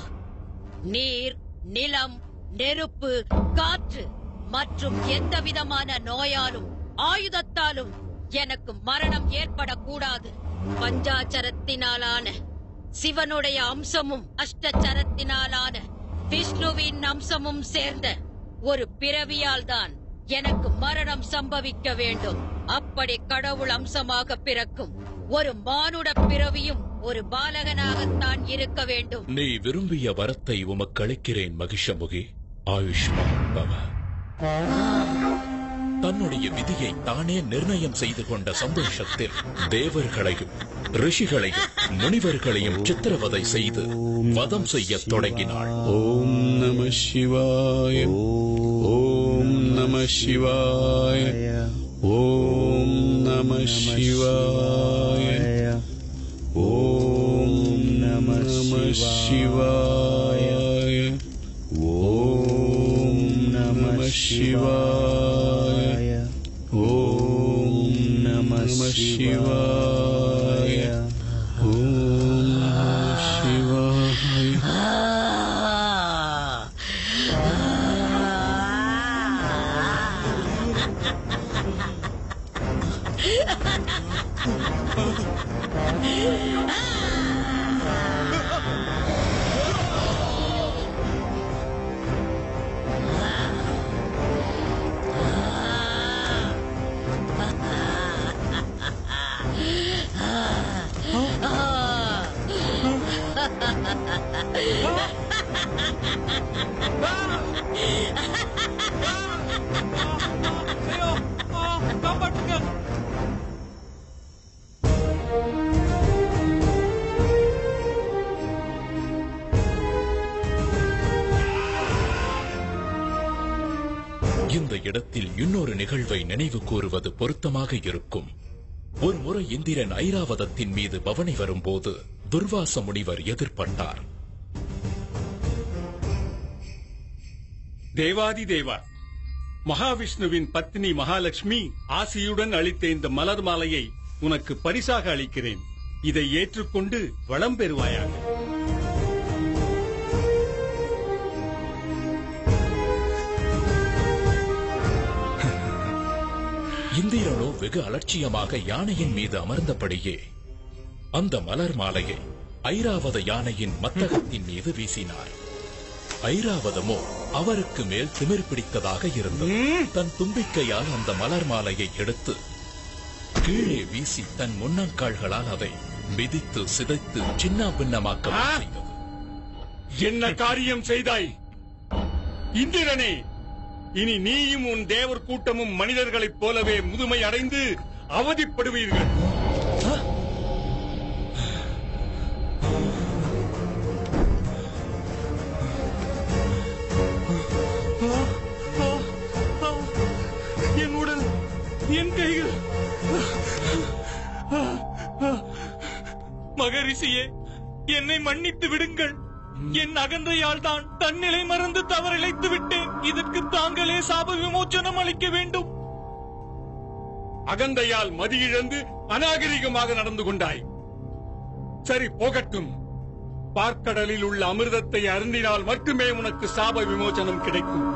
நீர், நிலம், நெருப்பு, காற்று மற்றும் எந்த விதமான நோயாலும் ஆயுதத்தாலும் எனக்கு மரணம் ஏற்படக்கூடாது. பஞ்சாச்சரத்தினாலான சிவனுடைய அம்சமும் அஷ்டச்சரத்தினாலான விஷ்ணுவின் அம்சமும் சேர்ந்த ஒரு பிறவியால் தான் எனக்கு மரணம் சம்பவிக்க வேண்டும். அப்படி கடவுள் அம்சமாக பிறக்கும் ஒரு மானுட பிறவியும் ஒரு பாலகனாகத்தான் இருக்க வேண்டும். நீ விரும்பிய வரத்தை உமக்கு அளிக்கிறேன் மகிஷமுகி. ஆயுஷ்மான் பவ. தன்னுடைய விதியை தானே நிர்ணயம் செய்து கொண்ட சந்தோஷத்தில் தேவர்களையும் ரிஷிகளையும் முனிவர்களையும் சித்திரவதை செய்து வதம் செய்யத் தொடங்கினாள். ஓம் நம சிவாய. ஓம் நம சிவாய. ஓம் நம சிவாய. ஓம் நம சிவாய. ஓம் நம சிவாய. ஓம் நம சிவாய. ஓம் நம சிவாய. இந்த இடத்தில் இன்னொரு நிகழ்வை நினைவு கூறுவது பொருத்தமாக இருக்கும். ஒரு முறை இந்திரன் ஐராவதத்தின் மீது பவனி வரும்போது துர்வாச முனிவர் எதிர்பட்டார். தேவாதி தேவா, மகாவிஷ்ணுவின் பத்னி மகாலட்சுமி ஆசியுடன் அளித்த இந்த மலர் மாலையை உனக்கு பரிசாக அளிக்கிறேன். இதை ஏற்றுக்கொண்டு வளம் பெறுவாயாக. இந்திரனோ வெகு அலட்சியமாக யானையின் மீது அமர்ந்தபடியே அந்த மலர் மாலையை ஐராவத யானையின் மத்தகத்தின் மீது வீசினார். ஐராவதமோ அவருக்கு மேல் திமிர் பிடித்ததாக இருந்தது. தன் தும்பிக்கையால் அந்த மலர் மாலையை எடுத்து கீழே வீசி தன் முன்னங்கால்களால் அதை மிதித்து சிதைத்து சின்ன பின்னமாக்க செய்தது. என்ன காரியம் செய்தாய் இந்திரனே? இனி நீயும் உன் தேவர் கூட்டமும் மனிதர்களைப் போலவே முதுமை அடைந்து அவதிப்படுவீர்கள். என் உடல், என் கைகள். மகரிஷியே, என்னை மன்னித்து விடுங்கள். என் அகந்தையால் தான் தன்னிலை மறந்து தவறிழைத்து விட்டேன். இதற்கு தாங்களே சாப விமோச்சனம் அளிக்க வேண்டும். அகந்தையால் மதியிழந்து அநாகரிகமாக நடந்து கொண்டாய். சரி, போகட்டும். பார்க்கடலில் உள்ள அமிர்தத்தை அருந்தினால் மட்டுமே உனக்கு சாப விமோச்சனம் கிடைக்கும்.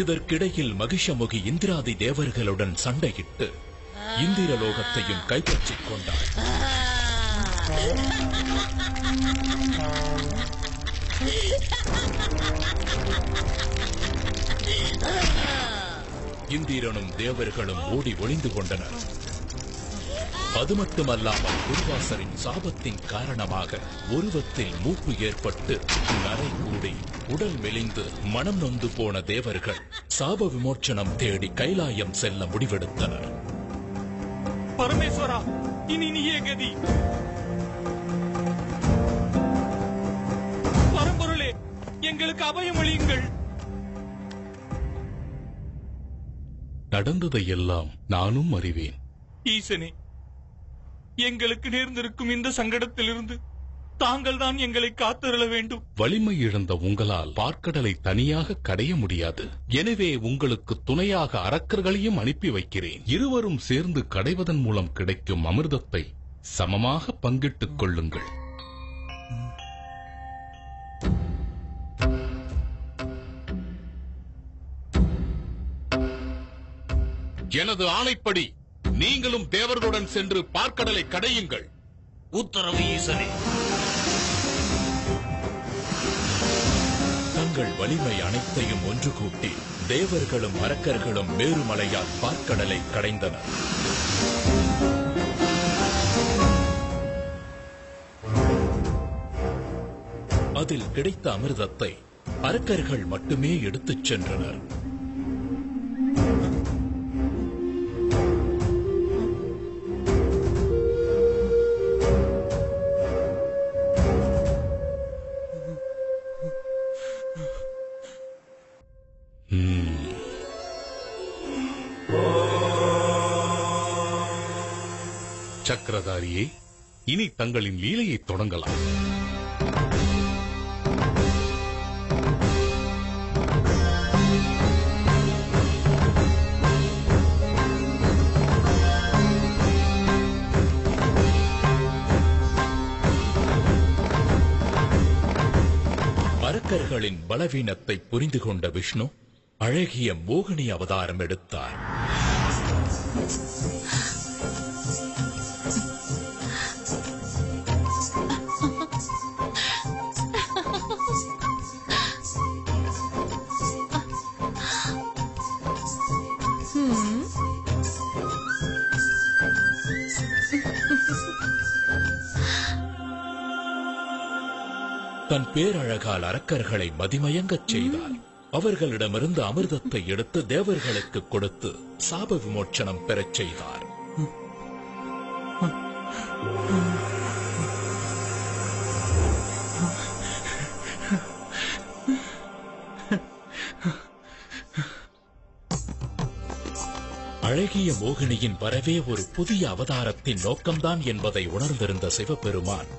இதற்கிடையில் மகிஷமுகி இந்திராதி தேவர்களுடன் சண்டையிட்டு இந்திரலோகத்தையும் கைப்பற்றிக் கொண்டார். இந்திரனும் தேவர்களும் ஓடி ஒளிந்து கொண்டனர். அது மட்டுமல்லாமல் துர்வாசரின் சாபத்தின் காரணமாக உருவத்தில் மூப்பு ஏற்பட்டு நரை கூடி உடல் மெலிந்து மனம் நொந்து போன தேவர்கள் சாப விமோச்சனம் தேடி கைலாயம் செல்ல முடிவெடுத்தனர். பரமேஸ்வரா, இனி நீயே கதி. பரம்பொருளே, எங்களுக்கு அபயம் அளியுங்கள். நடந்ததையெல்லாம் நானும் அறிவேன். ஈசனே, எங்களுக்கு நேர்ந்திருக்கும் இந்த சங்கடத்திலிருந்து தாங்கள் தான் எங்களை காத்தருள வேண்டும். வலிமை இழந்த உங்களால் பார்க்கடலை தனியாக கடைய முடியாது. எனவே உங்களுக்கு துணையாக அரக்கர்களையும் அனுப்பி வைக்கிறேன். இருவரும் சேர்ந்து கடைவதன் மூலம் கிடைக்கும் அமிர்தத்தை சமமாக பங்கிட்டுக் கொள்ளுங்கள். எனது ஆணைப்படி நீங்களும் தேவர்களுடன் சென்று பார்க்கடலை கடையுங்கள். உத்தரவு ஈசனே. தங்கள் வலிமை அனைத்தையும் ஒன்று கூட்டி தேவர்களும் அரக்கர்களும் மேருமலையால் பார்க்கடலை கடைந்தனர். அதில் கிடைத்த அமிர்தத்தை அரக்கர்கள் மட்டுமே எடுத்துச் சென்றனர். சக்கரதாரியே, இனி தங்களின் லீலையை தொடங்கலாம். அரக்கர்களின் பலவீனத்தை புரிந்து கொண்ட விஷ்ணு அழகிய மோகினி அவதாரம் எடுத்தார். தன் பேரழகால் அரக்கர்களை மதிமயங்கச் செய்தார். அவர்களிடமிருந்து அமிர்தத்தை எடுத்து தேவர்களுக்கு கொடுத்து சாப விமோச்சனம் பெறச் செய்தார். அழகிய மோகினியின் வரவே ஒரு புதிய அவதாரத்தின் நோக்கம்தான் என்பதை உணர்ந்திருந்த சிவபெருமான்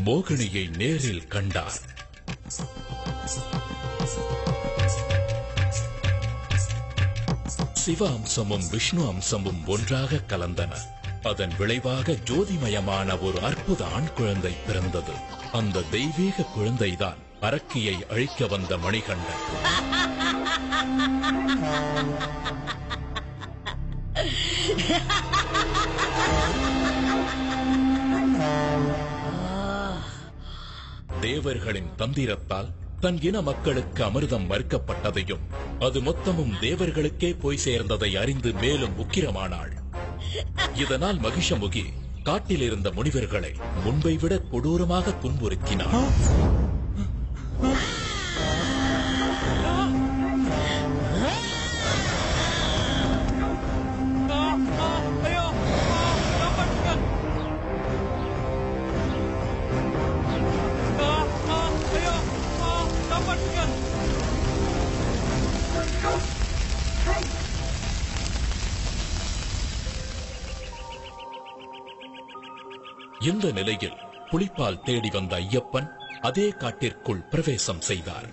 மோகினியை நேரில் கண்டார். சிவ அம்சமும் விஷ்ணு அம்சமும் ஒன்றாக கலந்தன. அதன் விளைவாக ஜோதிமயமான ஒரு அற்புத ஆண் குழந்தை பிறந்தது. அந்த தெய்வீக குழந்தைதான் அரக்கியை அழிக்க வந்த மணிகண்டன். தேவர்களின் தந்திரத்தால் தன் இன மக்களுக்கு அமிர்தம் மறுக்கப்பட்டதையும் அது மொத்தமும் தேவர்களுக்கே போய் சேர்ந்ததை அறிந்து மேலும் உக்கிரமானாள். இதனால் மகிஷமுகி காட்டில் இருந்த முனிவர்களை முன்பை விட கொடூரமாக துன்புறுத்தினார். இந்த நிலையில் புலிப்பால் தேடி வந்த ஐயப்பன் அதே காட்டிற்குள் பிரவேசம் செய்தார்.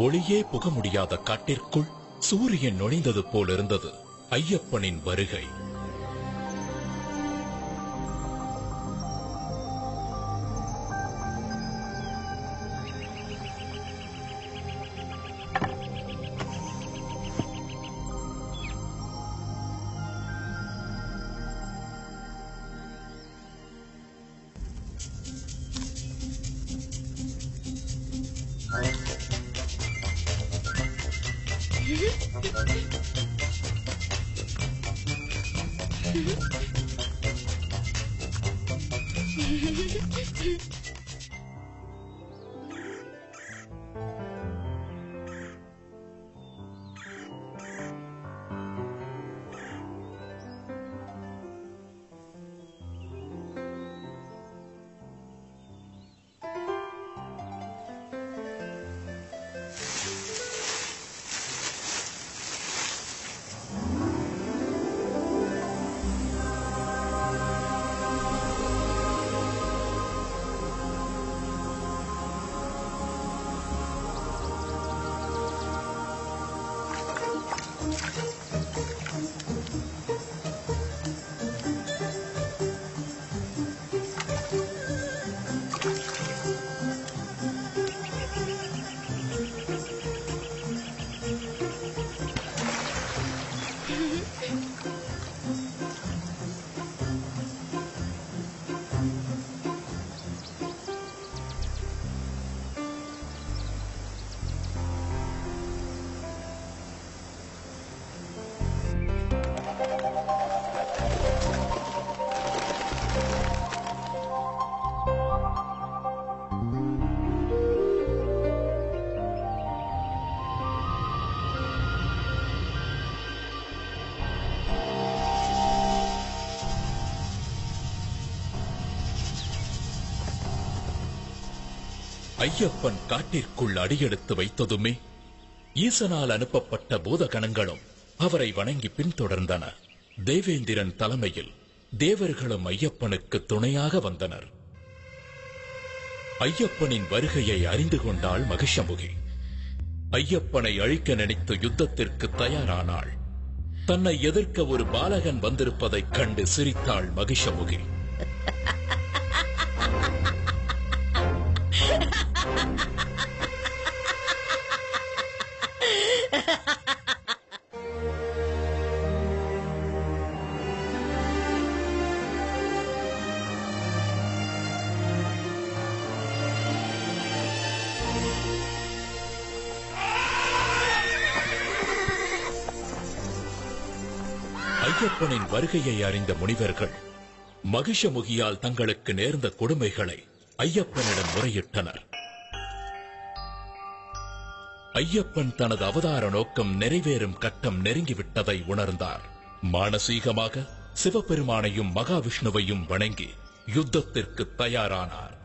ஒளியே புக முடியாத காட்டிற்குள் சூரியன் நுழைந்தது போலிருந்தது ஐயப்பனின் வருகை. ஐயப்பன் காட்டிற்குள் அடியெடுத்து வைத்ததுமே ஈசனால் அனுப்பப்பட்ட பூதகணங்களும் அவரை வணங்கி பின்தொடர்ந்தன. தேவேந்திரன் தலைமையில் தேவர்களும் ஐயப்பனுக்கு துணையாக வந்தனர். ஐயப்பனின் வருகையை அறிந்து கொண்டாள் மகிஷமுகி. ஐயப்பனை அழிக்க நினைத்து யுத்தத்திற்கு தயாரானாள். தன்னை எதிர்க்க ஒரு பாலகன் வந்திருப்பதைக் கண்டு சிரித்தாள் மகிஷமுகி. ஐயப்பனின் வருகையை அறிந்த முனிவர்கள் மகிஷமுகியால் தங்களுக்கு நேர்ந்த கொடுமைகளை ஐயப்பனிடம் முறையிட்டனர். ஐயப்பன் தனது அவதார நோக்கம் நிறைவேறும் கட்டம் நெருங்கிவிட்டதை உணர்ந்தார். மானசீகமாக சிவபெருமானையும் மகாவிஷ்ணுவையும் வணங்கி யுத்தத்திற்கு தயாரானார்.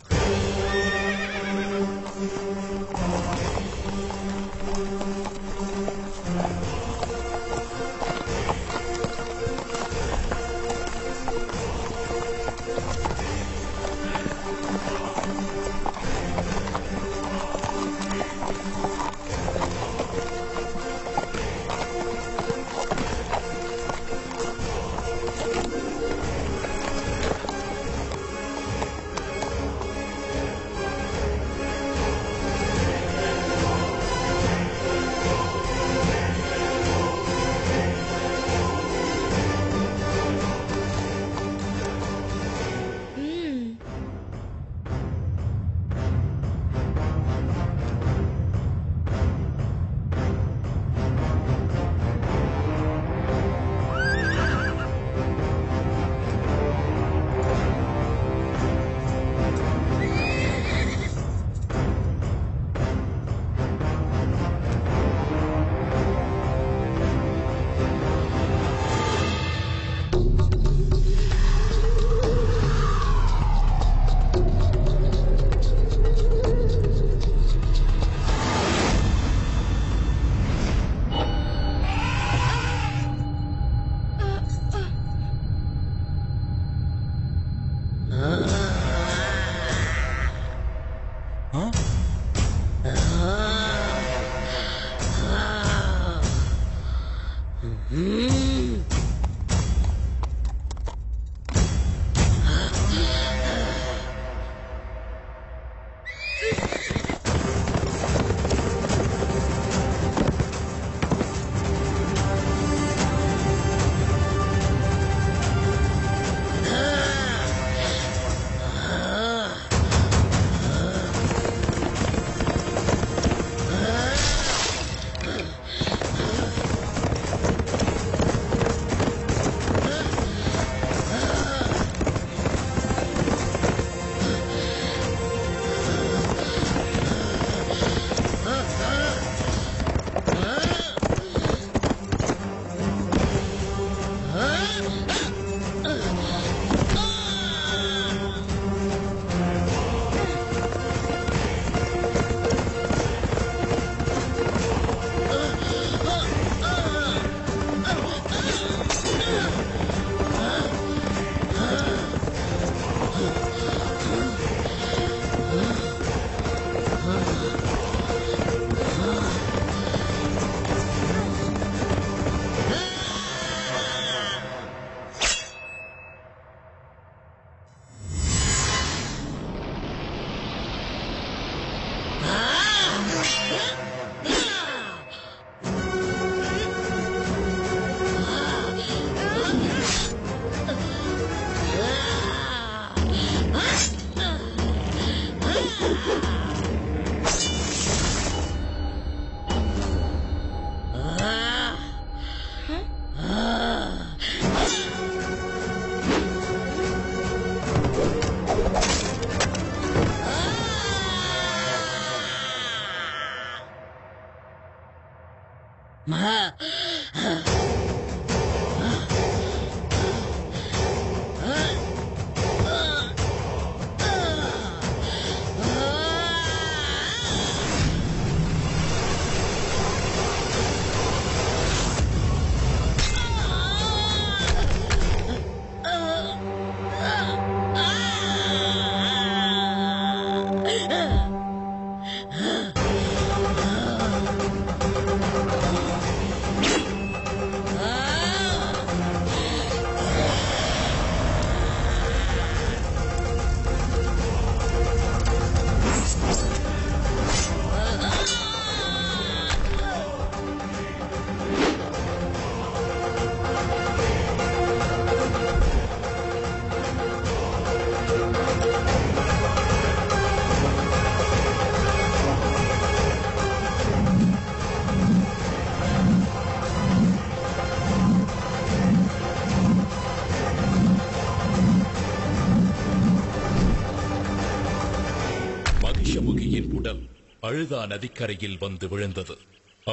மகிஷமுகியின் உடல் அழுதா நதிக்கரையில் வந்து விழுந்தது.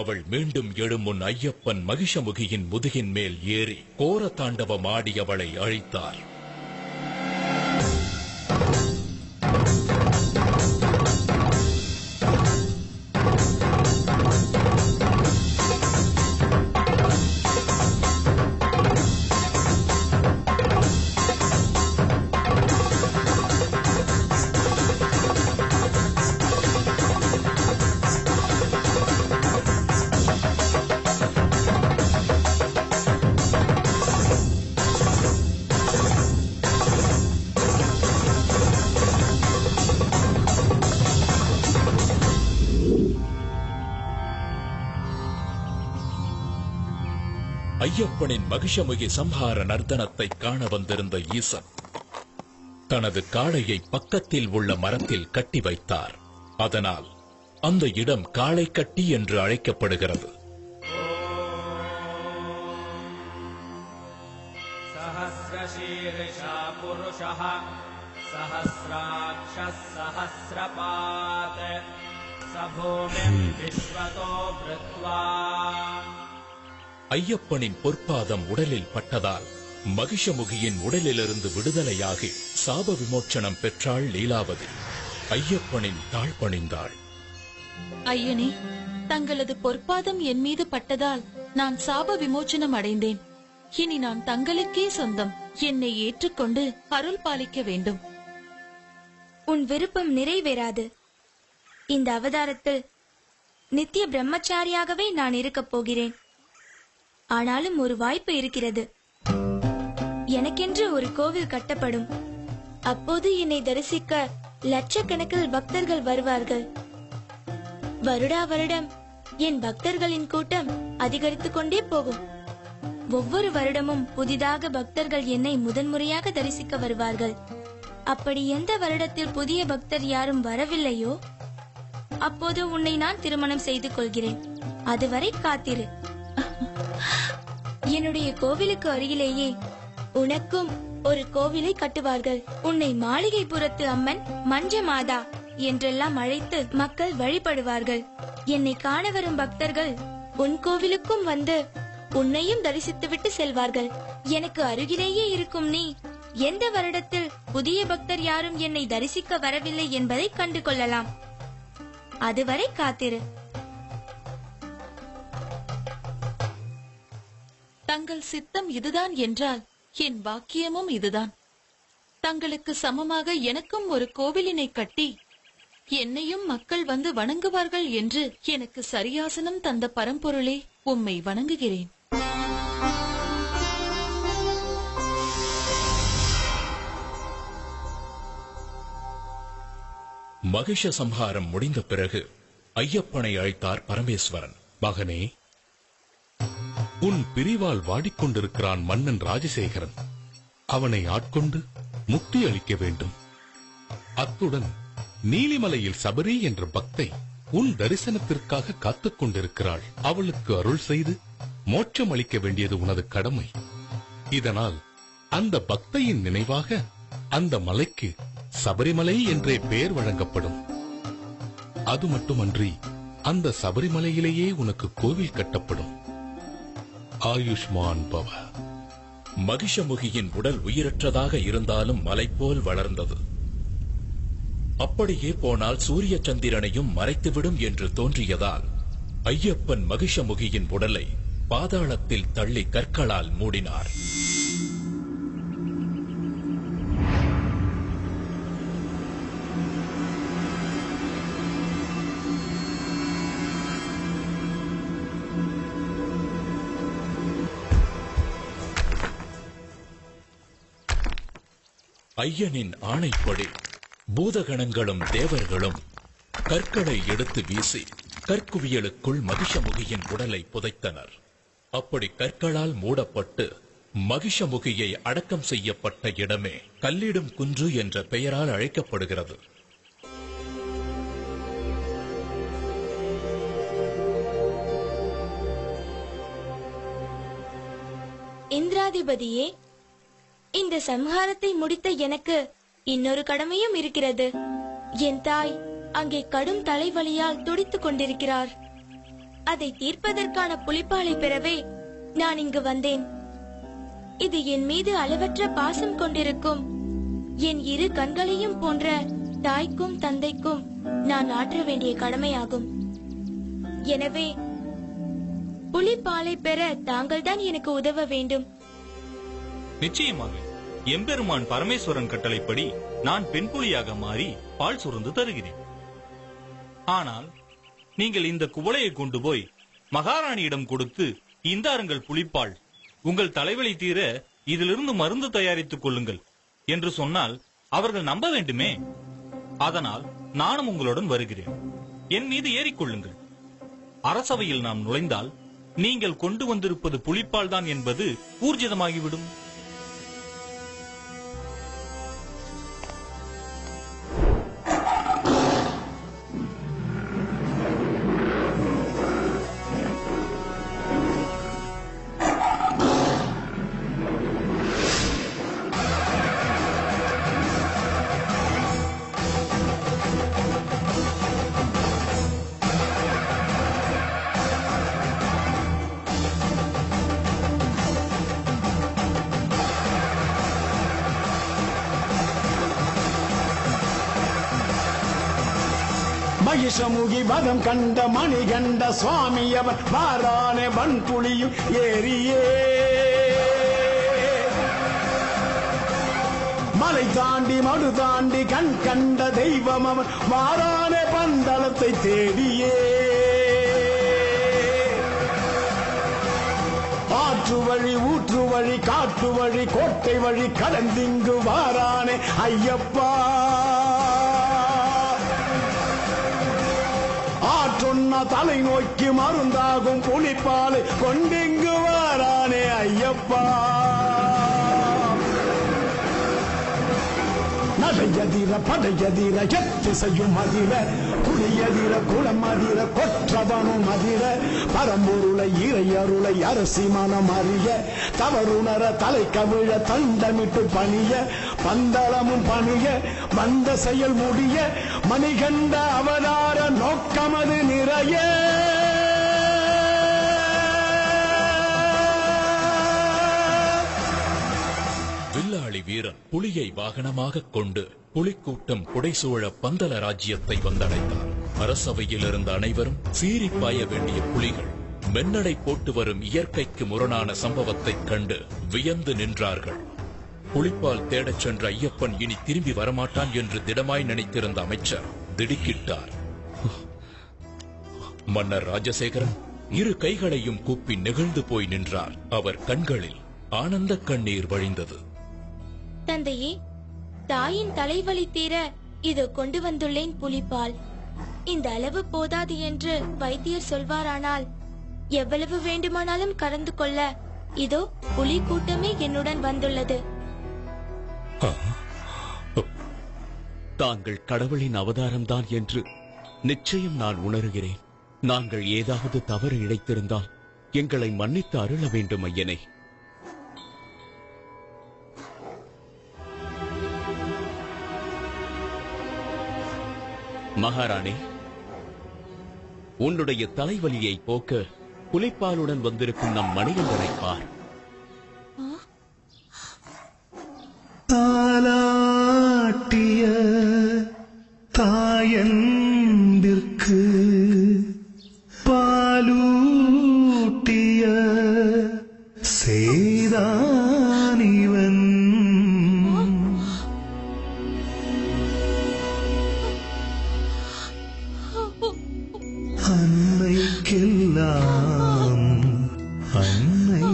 அவள் மீண்டும் எழும் முன் ஐயப்பன் மகிஷமுகியின் முதுகின் மேல் ஏறி கோர தாண்டவம் ஆடி அவளை அழித்தார். ஐயப்பனின் மகிஷமுகி சம்ஹார நர்த்தனத்தை காண வந்திருந்த ஈசன் தனது காளையை பக்கத்தில் உள்ள மரத்தில் கட்டி வைத்தார். அதனால் அந்த இடம் காளை கட்டி என்று அழைக்கப்படுகிறது. சஹஸ்ரசீர்ஷா புருஷः சஹஸ்ராக்ஷஸ் சஹஸ்ரபாத் சபூமிம் விஸ்வதோ வ்ருத்வா. ஐயப்பனின் பொற்பாதம் உடலில் பட்டதால் மகிஷமுகியின் உடலிலிருந்து விடுதலையாகி சாப விமோச்சனம் பெற்றாள் லீலாவதி. ஐயப்பனின் தாழ் பணிந்தாள். ஐயனே, தங்களது பொற்பாதம் என் மீது பட்டதால் நான் சாப விமோச்சனம் அடைந்தேன். இனி நான் தங்களுக்கே சொந்தம். என்னை ஏற்றுக்கொண்டு அருள் பாலிக்க வேண்டும். உன் விருப்பம் நிறைவேறாது. இந்த அவதாரத்தில் நித்திய பிரம்மச்சாரியாகவே நான் இருக்கப் போகிறேன். ஆனாலும் ஒரு வாய்ப்பு இருக்கிறது. எனக்கென்று ஒரு கோவில் கட்டப்படும். அப்போது என்னை தரிசிக்க லட்சக்கணக்கில் பக்தர்கள் வருவார்கள். வருடா வருடம் என் பக்தர்களின் கூட்டம் அதிகரித்துக் கொண்டே போகும். ஒவ்வொரு வருடமும் புதிதாக பக்தர்கள் என்னை முதன்முறையாக தரிசிக்க வருவார்கள். அப்படி எந்த வருடத்தில் புதிய பக்தர் யாரும் வரவில்லையோ அப்போது உன்னை நான் திருமணம் செய்து கொள்கிறேன். அதுவரை காத்திரு. என்னுடைய கோவிலுக்கு அருகிலேயே உனக்கும் ஒரு கோவிலை கட்டுவார்கள். உன்னை மாளிகைபுரத்து அம்மன் மஞ்ச மாதா என்றெல்லாம் அழைத்து மக்கள் வழிபடுவார்கள். என்னை காண வரும் பக்தர்கள் உன் கோவிலுக்கும் வந்து உன்னையும் தரிசித்துவிட்டு செல்வார்கள். எனக்கு அருகிலேயே இருக்கும் நீ எந்த வருடத்தில் புதிய பக்தர் யாரும் என்னை தரிசிக்க வரவில்லை என்பதை கண்டு கொள்ளலாம். அதுவரை காத்திரு. தங்கள் சித்தம் இதுதான் என்றால் என் பாக்கியமும் இதுதான். தங்களுக்கு சமமாக எனக்கும் ஒரு கோவிலினை கட்டி என்னையும் மக்கள் வந்து வணங்குவார்கள் என்று எனக்கு சரியாசனம் தந்த பரம்பொருளே, உம்மை வணங்குகிறேன். மகிஷ சம்ஹாரம் முடிந்த பிறகு ஐயப்பனை அழைத்தார் பரமேஸ்வரன். மகனே, உன் பிரிவால் வாடிக்கொண்டிருக்கிறான் மன்னன் ராஜசேகரன். அவனை ஆட்கொண்டு முக்தி அளிக்க வேண்டும். அத்துடன் நீலிமலையில் சபரி என்ற பக்தை உன் தரிசனத்திற்காக காத்துக் கொண்டிருக்கிறாள். அவளுக்கு அருள் செய்து மோட்சம் அளிக்க வேண்டியது உனது கடமை. இதனால் அந்த பக்தையின் நினைவாக அந்த மலைக்கு சபரிமலை என்றே பெயர் வழங்கப்படும். அது மட்டுமன்றி அந்த சபரிமலையிலேயே உனக்கு கோவில் கட்டப்படும். ஆயுஷ்மான் பவ. மகிஷமுகியின் உடல் உயிரற்றதாக இருந்தாலும் மலை போல் வளர்ந்தது. அப்படியே போனால் சூரிய சந்திரனையும் மறைத்துவிடும் என்று தோன்றியதால் ஐயப்பன் மகிஷமுகியின் உடலை பாதாளத்தில் தள்ளி கற்களால் மூடினார். ஐயனின் ஆணைப்படி பூதகணங்களும் தேவர்களும் கற்களை எடுத்து வீசி கற்குவியலுக்குள் மகிஷமுகியின் உடலை புதைத்தனர். அப்படி கற்களால் மூடப்பட்டு மகிஷமுகியை அடக்கம் செய்யப்பட்ட இடமே கல்லிடும் குன்று என்ற பெயரால் அழைக்கப்படுகிறது. இந்திராதிபதியே, இந்த சம்ஹாரத்தை முடித்த எனக்கு இன்னொரு கடமையும் இருக்கிறது. என் தாய் அங்கே கடும் தலைவலியால் துடித்துக் கொண்டிருக்கிறார். அதை தீர்ப்பதற்கான புலிப்பாலை பெறவே நான் இங்கு வந்தேன். இது என் மீது அளவற்ற பாசம் கொண்டிருக்கும் என் இரு கண்களையும் போன்ற தாய்க்கும் தந்தைக்கும் நான் ஆற்ற வேண்டிய கடமையாகும். எனவே புலிப்பாலை பெற தாங்கள்தான் எனக்கு உதவ வேண்டும். நிச்சயமாக எம்பெருமான் பரமேஸ்வரன் கட்டளைப்படி நான் பெண் புலியாக மாறி பால் சுரந்து தருகிறேன். ஆனால் நீங்கள் இந்த குவளையை கொண்டு போய் மகாராணியிடம் கொடுத்து, இந்தாருங்கள் புலிப்பால், உங்கள் தலைவலி தீர இதிலிருந்து மருந்து தயாரித்துக் கொள்ளுங்கள் என்று சொன்னால் அவர்கள் நம்ப வேண்டுமே. அதனால் நானும் உங்களுடன் வருகிறேன். என் மீது ஏறிக்கொள்ளுங்கள். அரசவையில் நாம் நுழைந்தால் நீங்கள் கொண்டு வந்திருப்பது புலிப்பால் தான் என்பது ஊர்ஜிதமாகிவிடும். மகிஷமுகி வதம் கண்ட மணிகண்ட சுவாமி அவன் வாரானே வன்புலியும் ஏறியே மலை தாண்டி மடு தாண்டி கண் கண்ட தெய்வம் அவன் வாரானே பந்தளத்தை தேடியே ஆற்று வழி ஊற்று வழி காட்டு வழி கோட்டை வழி கடந்திங்கு வாரானே ஐயப்பா சொன்ன தலை நோக்கி மருந்தாகும் புலிப்பாலை கொண்டிங்கு வாரானே ஐயப்பா நடையதிர படையதிர எத்திசையும் அதிர குடியதிர குளம் அதிர கொற்றவனும் அதிர பரம்பொருளை இறை அருளை அரசி மனம் அறிய தவறுணர தலை கவிழ தண்டமிட்டு பணிய பந்தளமும் பணிய வந்த செயல் முடிய மணிகண்ட அவதார நோக்கமது நிறைய வில்லாளி வீரன் புலியை வாகனமாக கொண்டு புலிக்கூட்டம் புடைசூழ பந்தல ராஜ்யத்தை வந்தடைந்தார். அரசவையில் இருந்த அனைவரும் சீறி பாய வேண்டிய புலிகள் மென்னடை போட்டு வரும் இயற்கைக்கு முரணான சம்பவத்தைக் கண்டு வியந்து நின்றார்கள். புலிப்பால் தேடச் சென்ற ஐயப்பன் இனி திரும்பி வரமாட்டான் என்று திடமாய் நினைத்திருந்த அமைச்சர் திடுக்கிட்டார். மன்னர் ராஜசேகரன் இரு கைகளையும் கூப்பி நெகிழ்ந்து போய் நின்றார். அவர் கண்களில் ஆனந்த கண்ணீர் வழிந்தது. தந்தையே, தாயின் தலைவலி தீர இதோ கொண்டு வந்துள்ளேன் புலிப்பால். இந்த அளவு போதாது என்று வைத்தியர் சொல்வாரானால் எவ்வளவு வேண்டுமானாலும் கலந்து கொள்ள இதோ புலி கூட்டமே என்னுடன் வந்துள்ளது. தாங்கள் கடவுளின் அவதாரம்தான் என்று நிச்சயம் நான் உணர்கிறேன். நாங்கள் ஏதாவது தவறு இழைத்திருந்தால் எங்களை மன்னித்து அருள வேண்டும் ஐயனே. மகாராணி, உன்னுடைய தலைவலியை போக்க புலிப்பாலுடன் வந்திருக்கும் நம் மணிகண்டனை பார். தாலாட்டிய தாயன்பிற்கு பாலூட்டிய சேதானிவன் அன்னைக்கெல்லாம் அன்னை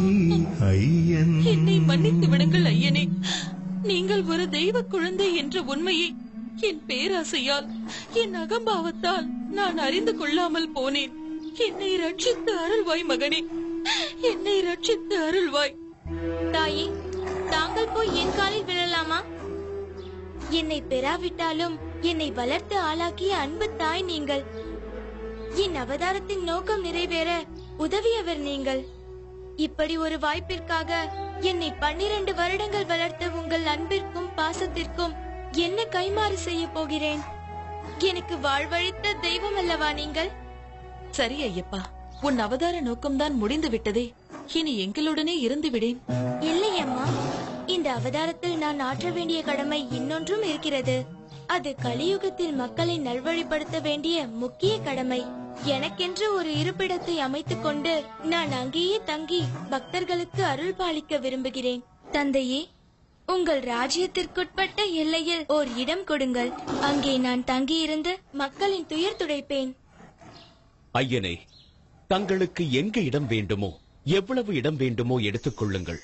ஐயன். என்னை மன்னித்து விடுங்கள் ஐயனே. நீங்கள் ஒரு தெய்வ குழந்தை என்ற உண்மையை என் பேராசையால், என் அகம்பாவத்தால் நான் அறிந்து கொள்ளாமல் போனேன். என்னை ரட்சித்து அருள்வாய் மகனே, என்னை ரட்சித்து அருள்வாய். தாயே, தாங்கள் போய் என் காலில் விழலாமா? என்னை பெறாவிட்டாலும் என்னை வளர்த்து ஆளாக்கிய அன்பு தாய் நீங்கள். என் அவதாரத்தின் நோக்கம் நிறைவேற உதவியவர் நீங்கள். இப்படி ஒரு வாய்ப்பிற்காக என்னை 12 வருடங்கள் வளர்த்த உங்கள் அன்பிற்கும் பாசத்திற்கும் என்ன கைமாறு செய்ய போகிறேன்? எனக்கு வாழ்வழித்த தெய்வம் அல்லவா நீங்கள்? சரி ஐயப்பா, உன் அவதார நோக்கம்தான் முடிந்து விட்டதே. இனி எங்களுடனே இருந்து விடேன். இல்லை அம்மா, இந்த அவதாரத்தில் நான் ஆற்ற வேண்டிய கடமை இன்னொன்றும் இருக்கிறது. அது கலியுகத்தில் மக்களை நல்வழிப்படுத்த வேண்டிய முக்கிய கடமை. எனக்கென்று ஒரு இருப்பிடத்தை அமைத்துக் கொண்டு நான் அங்கேயே தங்கி பக்தர்களுக்கு அருள் பாலிக்க விரும்புகிறேன். தந்தையே, உங்கள் ராஜ்யத்திற்குட்பட்ட எல்லையில் ஓர் இடம் கொடுங்கள். அங்கே நான் தங்கியிருந்து மக்களின் துயர் துடைப்பேன். ஐயனே, தங்களுக்கு எங்கு இடம் வேண்டுமோ, எவ்வளவு இடம் வேண்டுமோ எடுத்துக் கொள்ளுங்கள்.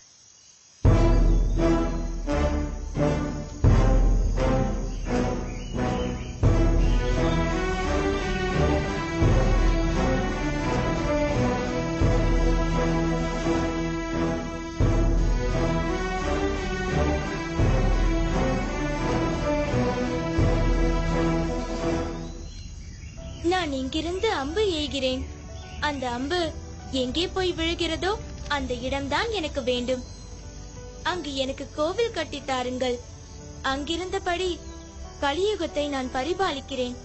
நான் இங்கிருந்து அம்பு எய்கிறேன். அந்த அம்பு எங்கே போய் விழுகிறதோ அந்த இடம்தான் எனக்கு வேண்டும். அங்கு எனக்கு கோவில் கட்டி தாருங்கள். அங்கிருந்தபடி கலியுகத்தை நான் பரிபாலிக்கிறேன்.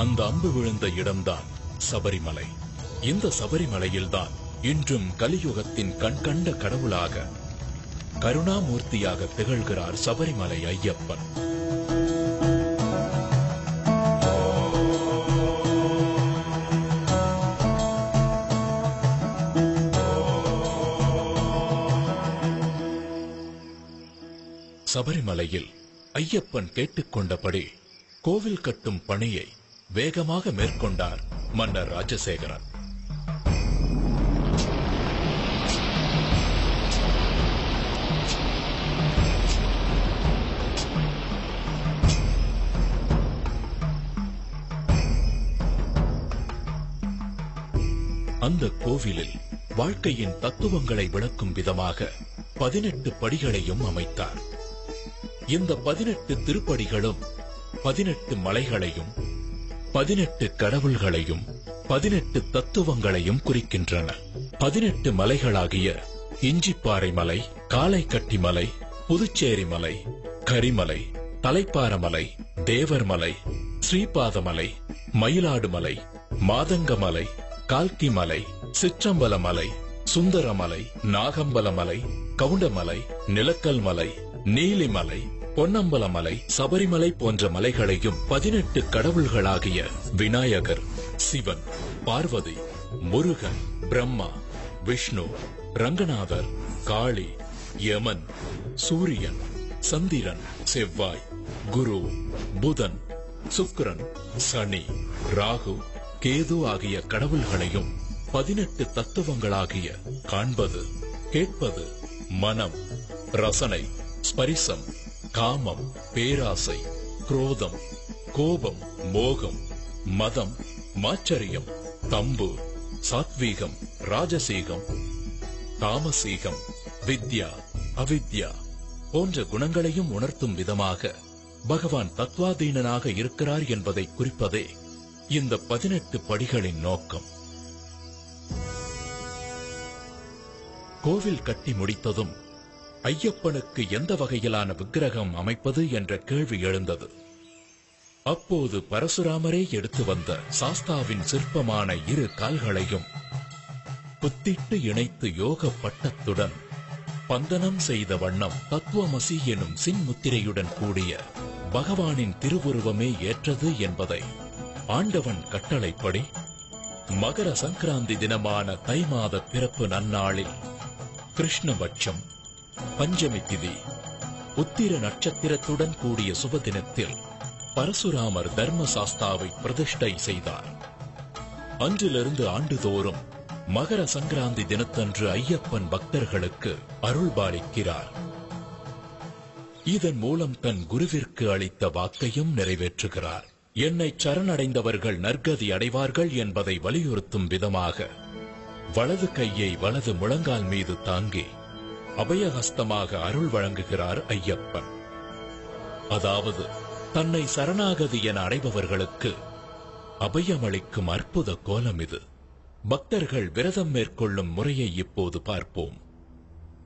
அந்த அம்பு விழுந்த இடம்தான் சபரிமலை. இந்த சபரிமலையில்தான் இன்றும் கலியுகத்தின் கண்கண்ட கடவுளாக, கருணாமூர்த்தியாக திகழ்கிறார் சபரிமலை ஐயப்பன். சபரிமலையில் ஐயப்பன் கேட்டுக்கொண்டபடி கோவில் கட்டும் பணியை வேகமாக மேற்கொண்டார் மன்னர் ராஜசேகரன். அந்த கோவிலில் வாழ்க்கையின் தத்துவங்களை விளக்கும் விதமாக 18 படிகளையும் அமைத்தார். இந்த 18 திருப்படிகளும் 18 மலைகளையும் 18 கடவுள்களையும் 18 தத்துவங்களையும் குறிக்கின்றன. 18 மலைகளாகிய இஞ்சிப்பாறை மலை, காளைக்கட்டி மலை, புதுச்சேரி மலை, கரிமலை, தலைப்பாரமலை, தேவர்மலை, ஸ்ரீபாதமலை, மயிலாடுமலை, மாதங்கமலை, கால்கிமலை, சிற்றம்பலமலை, சுந்தரமலை, நாகம்பலமலை, கவுண்டமலை, நிலக்கல் மலை, நீலிமலை, பொன்னம்பலமலை, சபரிமலை போன்ற மலைகளையும் 18 கடவுள்களாகிய விநாயகர், சிவன், பார்வதி, முருகன், பிரம்மா, விஷ்ணு, ரங்கநாதர், காளி, யமன், சூரியன், சந்திரன், செவ்வாய், குரு, புதன், சுக்கிரன், சனி, ராகு, கேது ஆகிய கடவுள்களையும் 18 தத்துவங்களாகிய காண்பது, கேட்பது, மனம், ரசனை, ஸ்பரிசம், காமம், பேராசை, குரோதம், கோபம், மோகம், மதம், மாச்சரியம், தம்பு, சாத்வீகம், ராஜசீகம், தாமசீகம், வித்யா, அவித்யா போன்ற குணங்களையும் உணர்த்தும் விதமாக பகவான் தத்வாதீனனாக இருக்கிறார் என்பதை குறிப்பதே இந்த 18 படிகளின் நோக்கம். கோவில் கட்டி முடித்ததும் ஐயப்பனுக்கு எந்த வகையிலான விக்கிரகம் அமைப்பது என்ற கேள்வி எழுந்தது. அப்போது பரசுராமரே எடுத்து வந்த சாஸ்தாவின் சிற்பமான 2 கால்களையும் புத்திட்டு இணைத்து யோக பட்டத்துடன் பந்தனம் செய்த வண்ணம் தத்துவமசி எனும் சின்முத்திரையுடன் கூடிய பகவானின் திருவுருவமே ஏற்றது என்பதை ஆண்டவன் கட்டளைப்படி மகர சங்கராந்தி தினமான தை மாத பிறப்பு நன்னாளில் கிருஷ்ணபட்சம் பஞ்சமி திதி உத்திர நட்சத்திரத்துடன் கூடிய சுபதினத்தில் பரசுராமர் தர்மசாஸ்தாவை பிரதிஷ்டை செய்தார். அன்றிலிருந்து ஆண்டுதோறும் மகர சங்கராந்தி தினத்தன்று ஐயப்பன் பக்தர்களுக்கு அருள்பாலிக்கிறார். இதன் மூலம் தன் குருவிற்கு அளித்த வாக்கையும் நிறைவேற்றுகிறார். என்னை சரணடைந்தவர்கள் நற்கதி அடைவார்கள் என்பதை வலியுறுத்தும் விதமாக வலது கையை வலது முழங்கால் மீது தாங்கி அபயஹஸ்தமாக அருள் வழங்குகிறார் ஐயப்பன். அதாவது தன்னை சரணாகதி என அடைபவர்களுக்கு அபயமளிக்கும் அற்புத கோலம் இது. பக்தர்கள் விரதம் மேற்கொள்ளும் முறையை இப்போது பார்ப்போம்.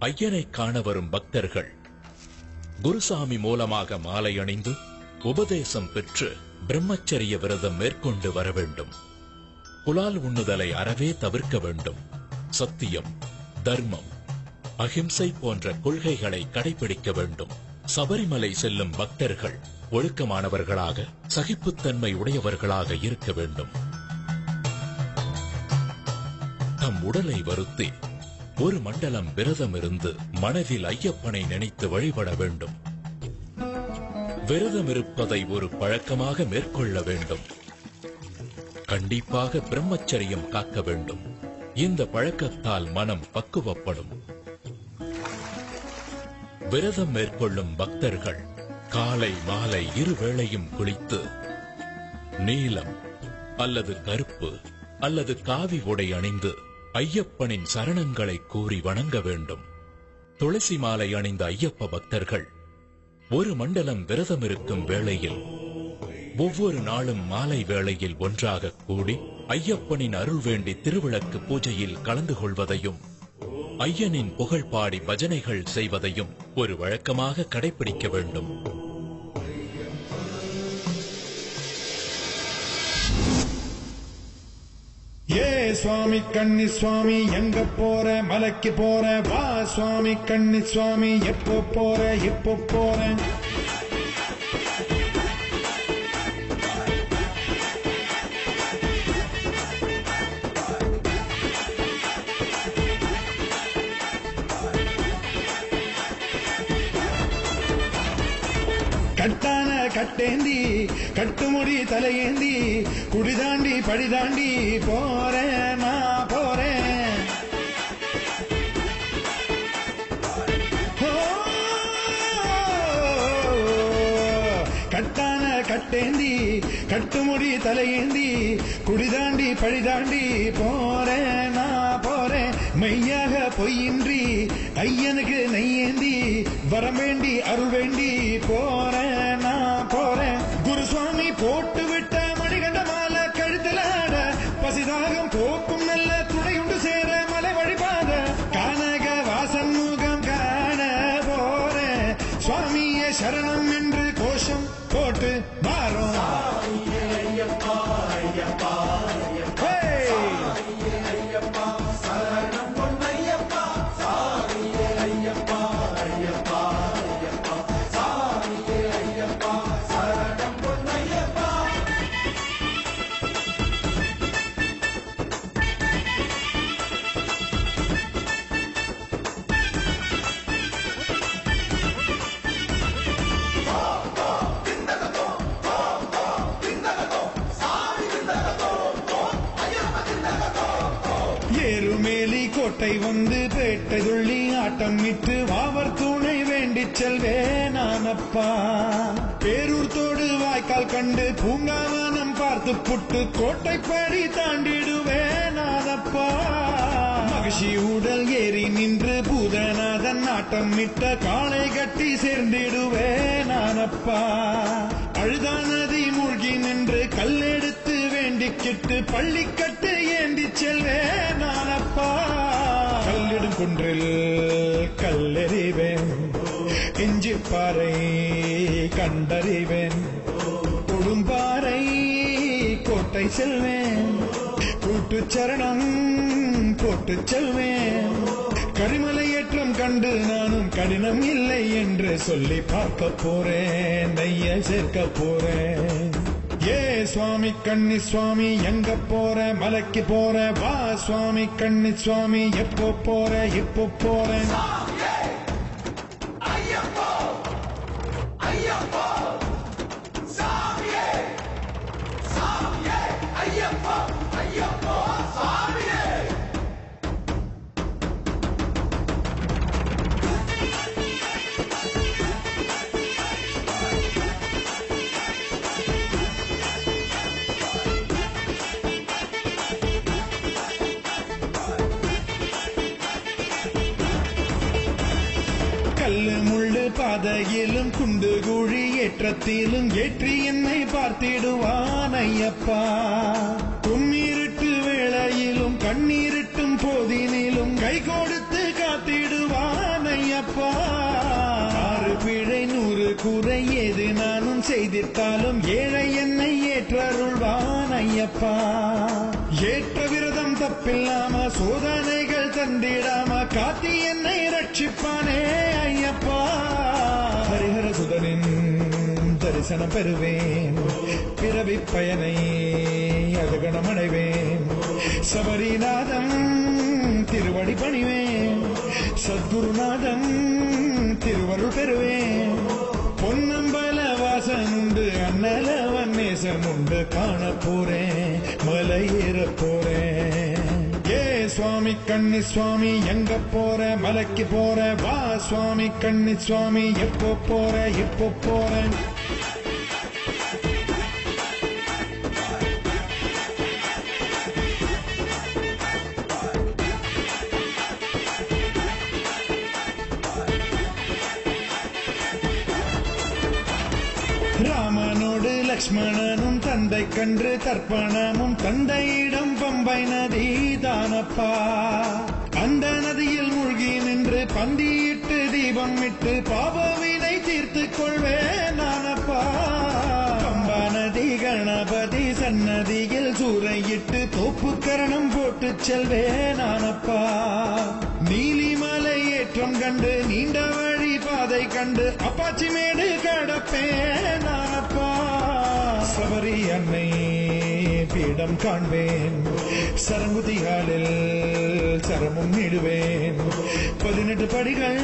ஐயனை காண வரும் பக்தர்கள் குருசாமி மூலமாக மாலை அணிந்து உபதேசம் பெற்று பிரம்மச்சரிய விரதம் மேற்கொண்டு வர வேண்டும். புலால் உண்ணுதலை அறவே தவிர்க்க வேண்டும். சத்தியம், தர்மம், அஹிம்சை போன்ற கொள்கைகளை கடைபிடிக்க வேண்டும். சபரிமலை செல்லும் பக்தர்கள் ஒழுக்கமானவர்களாக, சகிப்புத்தன்மை உடையவர்களாக இருக்க வேண்டும். தம் உடலை வருத்தி ஒரு மண்டலம் விரதம் இருந்து மனதில் ஐயப்பனை நினைத்து வழிபட வேண்டும். விரதம் இருப்பதை ஒரு பழக்கமாக மேற்கொள்ள வேண்டும். கண்டிப்பாக பிரம்மச்சரியம் காக்க வேண்டும். இந்த பழக்கத்தால் மனம் பக்குவப்படும். விரதம் மேற்கொள்ளும் பக்தர்கள் காலை மாலை 2 வேளையும் குளித்து நீலம் அல்லது கருப்பு அல்லது காவி உடை அணிந்து ஐயப்பனின் சரணங்களை கூறி வணங்க வேண்டும். துளசி மாலை அணிந்த ஐயப்ப பக்தர்கள் ஒரு மண்டலம் விரதம் இருக்கும் வேளையில் ஒவ்வொரு நாளும் மாலை வேளையில் ஒன்றாக கூடி ஐயப்பனின் அருள் வேண்டி திருவிளக்கு பூஜையில் கலந்து கொள்வதையும் ஐயனின் புகழ் பாடி பஜனைகள் செய்வதையும் ஒரு வழக்கமாக கடைபிடிக்க வேண்டும். ஏ சுவாமி கண்ணி சுவாமி எங்க போற? மலைக்கு போற? வா சுவாமி கண்ணி சுவாமி எப்போ போற? இப்போ போற? கட்டான கட்டேந்தி கட்டுமுடி தலையேந்தி குடிதாண்டி படிதாண்டி போறேன் நான் போறேன். கட்டான கட்டேந்தி கட்டுமுடி தலையேந்தி குடிதாண்டி படிதாண்டி போறேன் நான் போறேன். மெய்யாக பொய்யின்றி ஐயனுக்கு நெய்யேந்தி வரம் வேண்டி அருள் வேண்டி போறேன் நான் போறேன். குருசுவாமி போட்டு விட்ட மணிகண்ட மாலை கழுத்துல ஆட பசிதாகம் போக்கும் நல்ல துணையுண்டு சேர மலை வழிபாத கானக வாசன் முகம் காண போறேன். சுவாமியே சரணம் என்று கோஷம் போட்டு வாரோம். ஏறுமேலி கோட்டை வந்து பேட்டை துள்ளி ஆட்டம் இட்டு வாவர் துணை வேண்டிச் செல்வேனானப்பா. பேரூர் தோடு வாய்க்கால் கண்டு பூங்காவனம் பார்த்து புட்டு கோட்டைப்படி தாண்டிடுவேனானப்பா. மகிழ்ச்சி உடல் ஏறி நின்று பூதநாதன் ஆட்டம் இட்ட காளை கட்டி சேர்ந்திடுவேனானப்பா. அழுதா நதி மூழ்கி நின்று கல்லெடுத்து வேண்டிக்கிட்டு பள்ளி கட்டு ஏந்தி செல்வேனானப்பா. கல்லிடும் குன்றில் கல்லெறிவேன், இஞ்சிப்பாறை கண்டறிவேன், கொடும்பாறை கோட்டை செல்வேன், கூட்டு சரணம் போட்டு செல்வேன். கரிமலை ஏற்றம் கண்டு நானும் கடினம் இல்லை என்று சொல்லி பார்க்க போறேன், நெய்ய சேர்க்க போறேன். ஏ சுவாமி கன்னி சுவாமி எங்க போற, மலைக்கு போற, வா சுவாமி கன்னி சுவாமி எப்போ போற, இப்போ போறேன். கல்லு முள்ளு பாதையிலும் குண்டு குழி ஏற்றத்திலும் ஏற்றி என்னை பார்த்திடுவான் ஐயப்பா. கும்மிருட்டு வேளையிலும் கண்ணீரிட்டும் போதினிலும் கை கொடுத்து காத்திடுவான் ஐயப்பா. 6 பிழை 100 குறை ஏது நானும் செய்திட்டாலும் ஏழை என்னை ஏற்றருள்வான் ஐயப்பா. ஏற்ற விரதம் தப்பில்லாம சோதனைகள் தந்திடாம காத்தி என்னை ரட்சிப்பானே ஐயப்பா. ஹரிஹர சுதனின் தரிசனம் பெறுவேன், பிறவி பயனை அககணம் அடைவேன். சபரிநாதம் திருவடி பணிவேன், சத்குருநாதம் திருவருள் பெறுவேன். பொன்னம்பல வாசன் உண்டு, அண்ணலவன் நேசம் உண்டு, காண போறேன், மலை ஏற போறேன். ஏ சுவாமி கன்னி சுவாமி எங்க போற, மலைக்கு போற, வா சுவாமி கன்னி சுவாமி எப்போ போற, இப்போ போறேன். ராமனோடு லக்ஷ்மணனும் தந்தை கன்று தர்ப்பணமும் தந்தையிடம் பம்பை நதி தானப்பா. அந்த நதியில் மூழ்கி நின்று பந்தியிட்டு தீபம் விட்டு பாபவினை தீர்த்து கொள்வேன் நானப்பா. பம்பா நதி கணபதி சன்னதியில் சூறையிட்டு தோப்பு கரணம் போட்டு செல்வேன் நானப்பா. நீலிமலை ஏற்றம் கண்டு நீண்ட வழி பாதை கண்டு அப்பாச்சி மேடு கடப்பேன் நானப்பா. சபரி அன்னை பீடம் காண்பேன், சரங்குதிகாலில் சரமும் இடுவேன். 18 படிகள்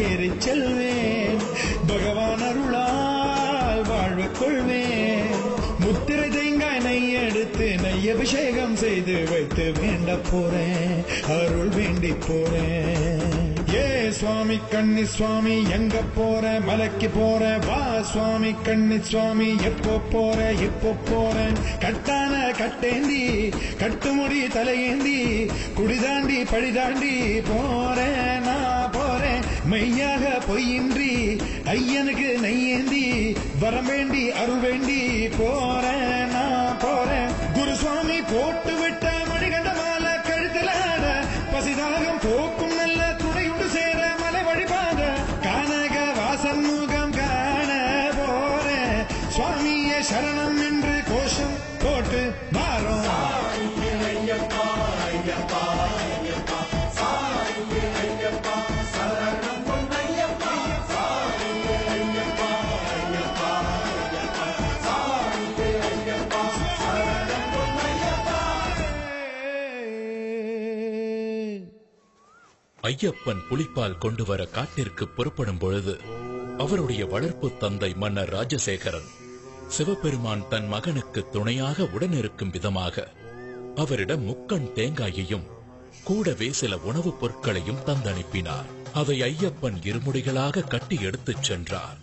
ஏறி செல்வேன், பகவான் அருளால் வாழ்வு கொள்வேன். முத்திரை தேங்காய் நெய் எடுத்து நெய் அபிஷேகம் செய்து வைத்து வேண்ட போறேன், அருள் வேண்டி போறேன். ஏ சுவாமி கன்னி சுவாமி எங்க போற, மலைக்கு போற, வா சுவாமி கன்னி சுவாமி எப்போ போற, இப்போ போறேன். கட்டான கட்டேந்தி கட்டுமுடி தலையேந்தி குடிதாண்டி படிதாண்டி போறேன், நான் போறேன். மெய்யாக பொய்யின்றி ஐயனுக்கு நெய்யேந்தி வரம் வேண்டி அருள் வேண்டி போறேன், நான் போறேன். குருசுவாமி போட்டு விட்ட மணிகண்ட மாலை கழுத்தில் ஆட, பசிதாகம் போக்கும் நல்ல துணையுண்டு சேர மலை வழிபாத கானக வாசன் முகம் காண போறேன். சுவாமியே சரணம் என்று கோஷம் போட்டு மாறும். ஐயப்பன் புலிப்பால் கொண்டு வர காட்டிற்கு புறப்படும் பொழுது அவருடைய வளர்ப்பு தந்தை மன்னர் ராஜசேகரன் சிவபெருமான் தன் மகனுக்கு துணையாக உடனிருக்கும் விதமாக அவரிடம் முக்கண் தேங்காயையும் கூடவே சில உணவுப் பொருட்களையும் தந்தனுப்பினார். அதை ஐயப்பன் இருமுடிகளாக கட்டி எடுத்துச் சென்றார்.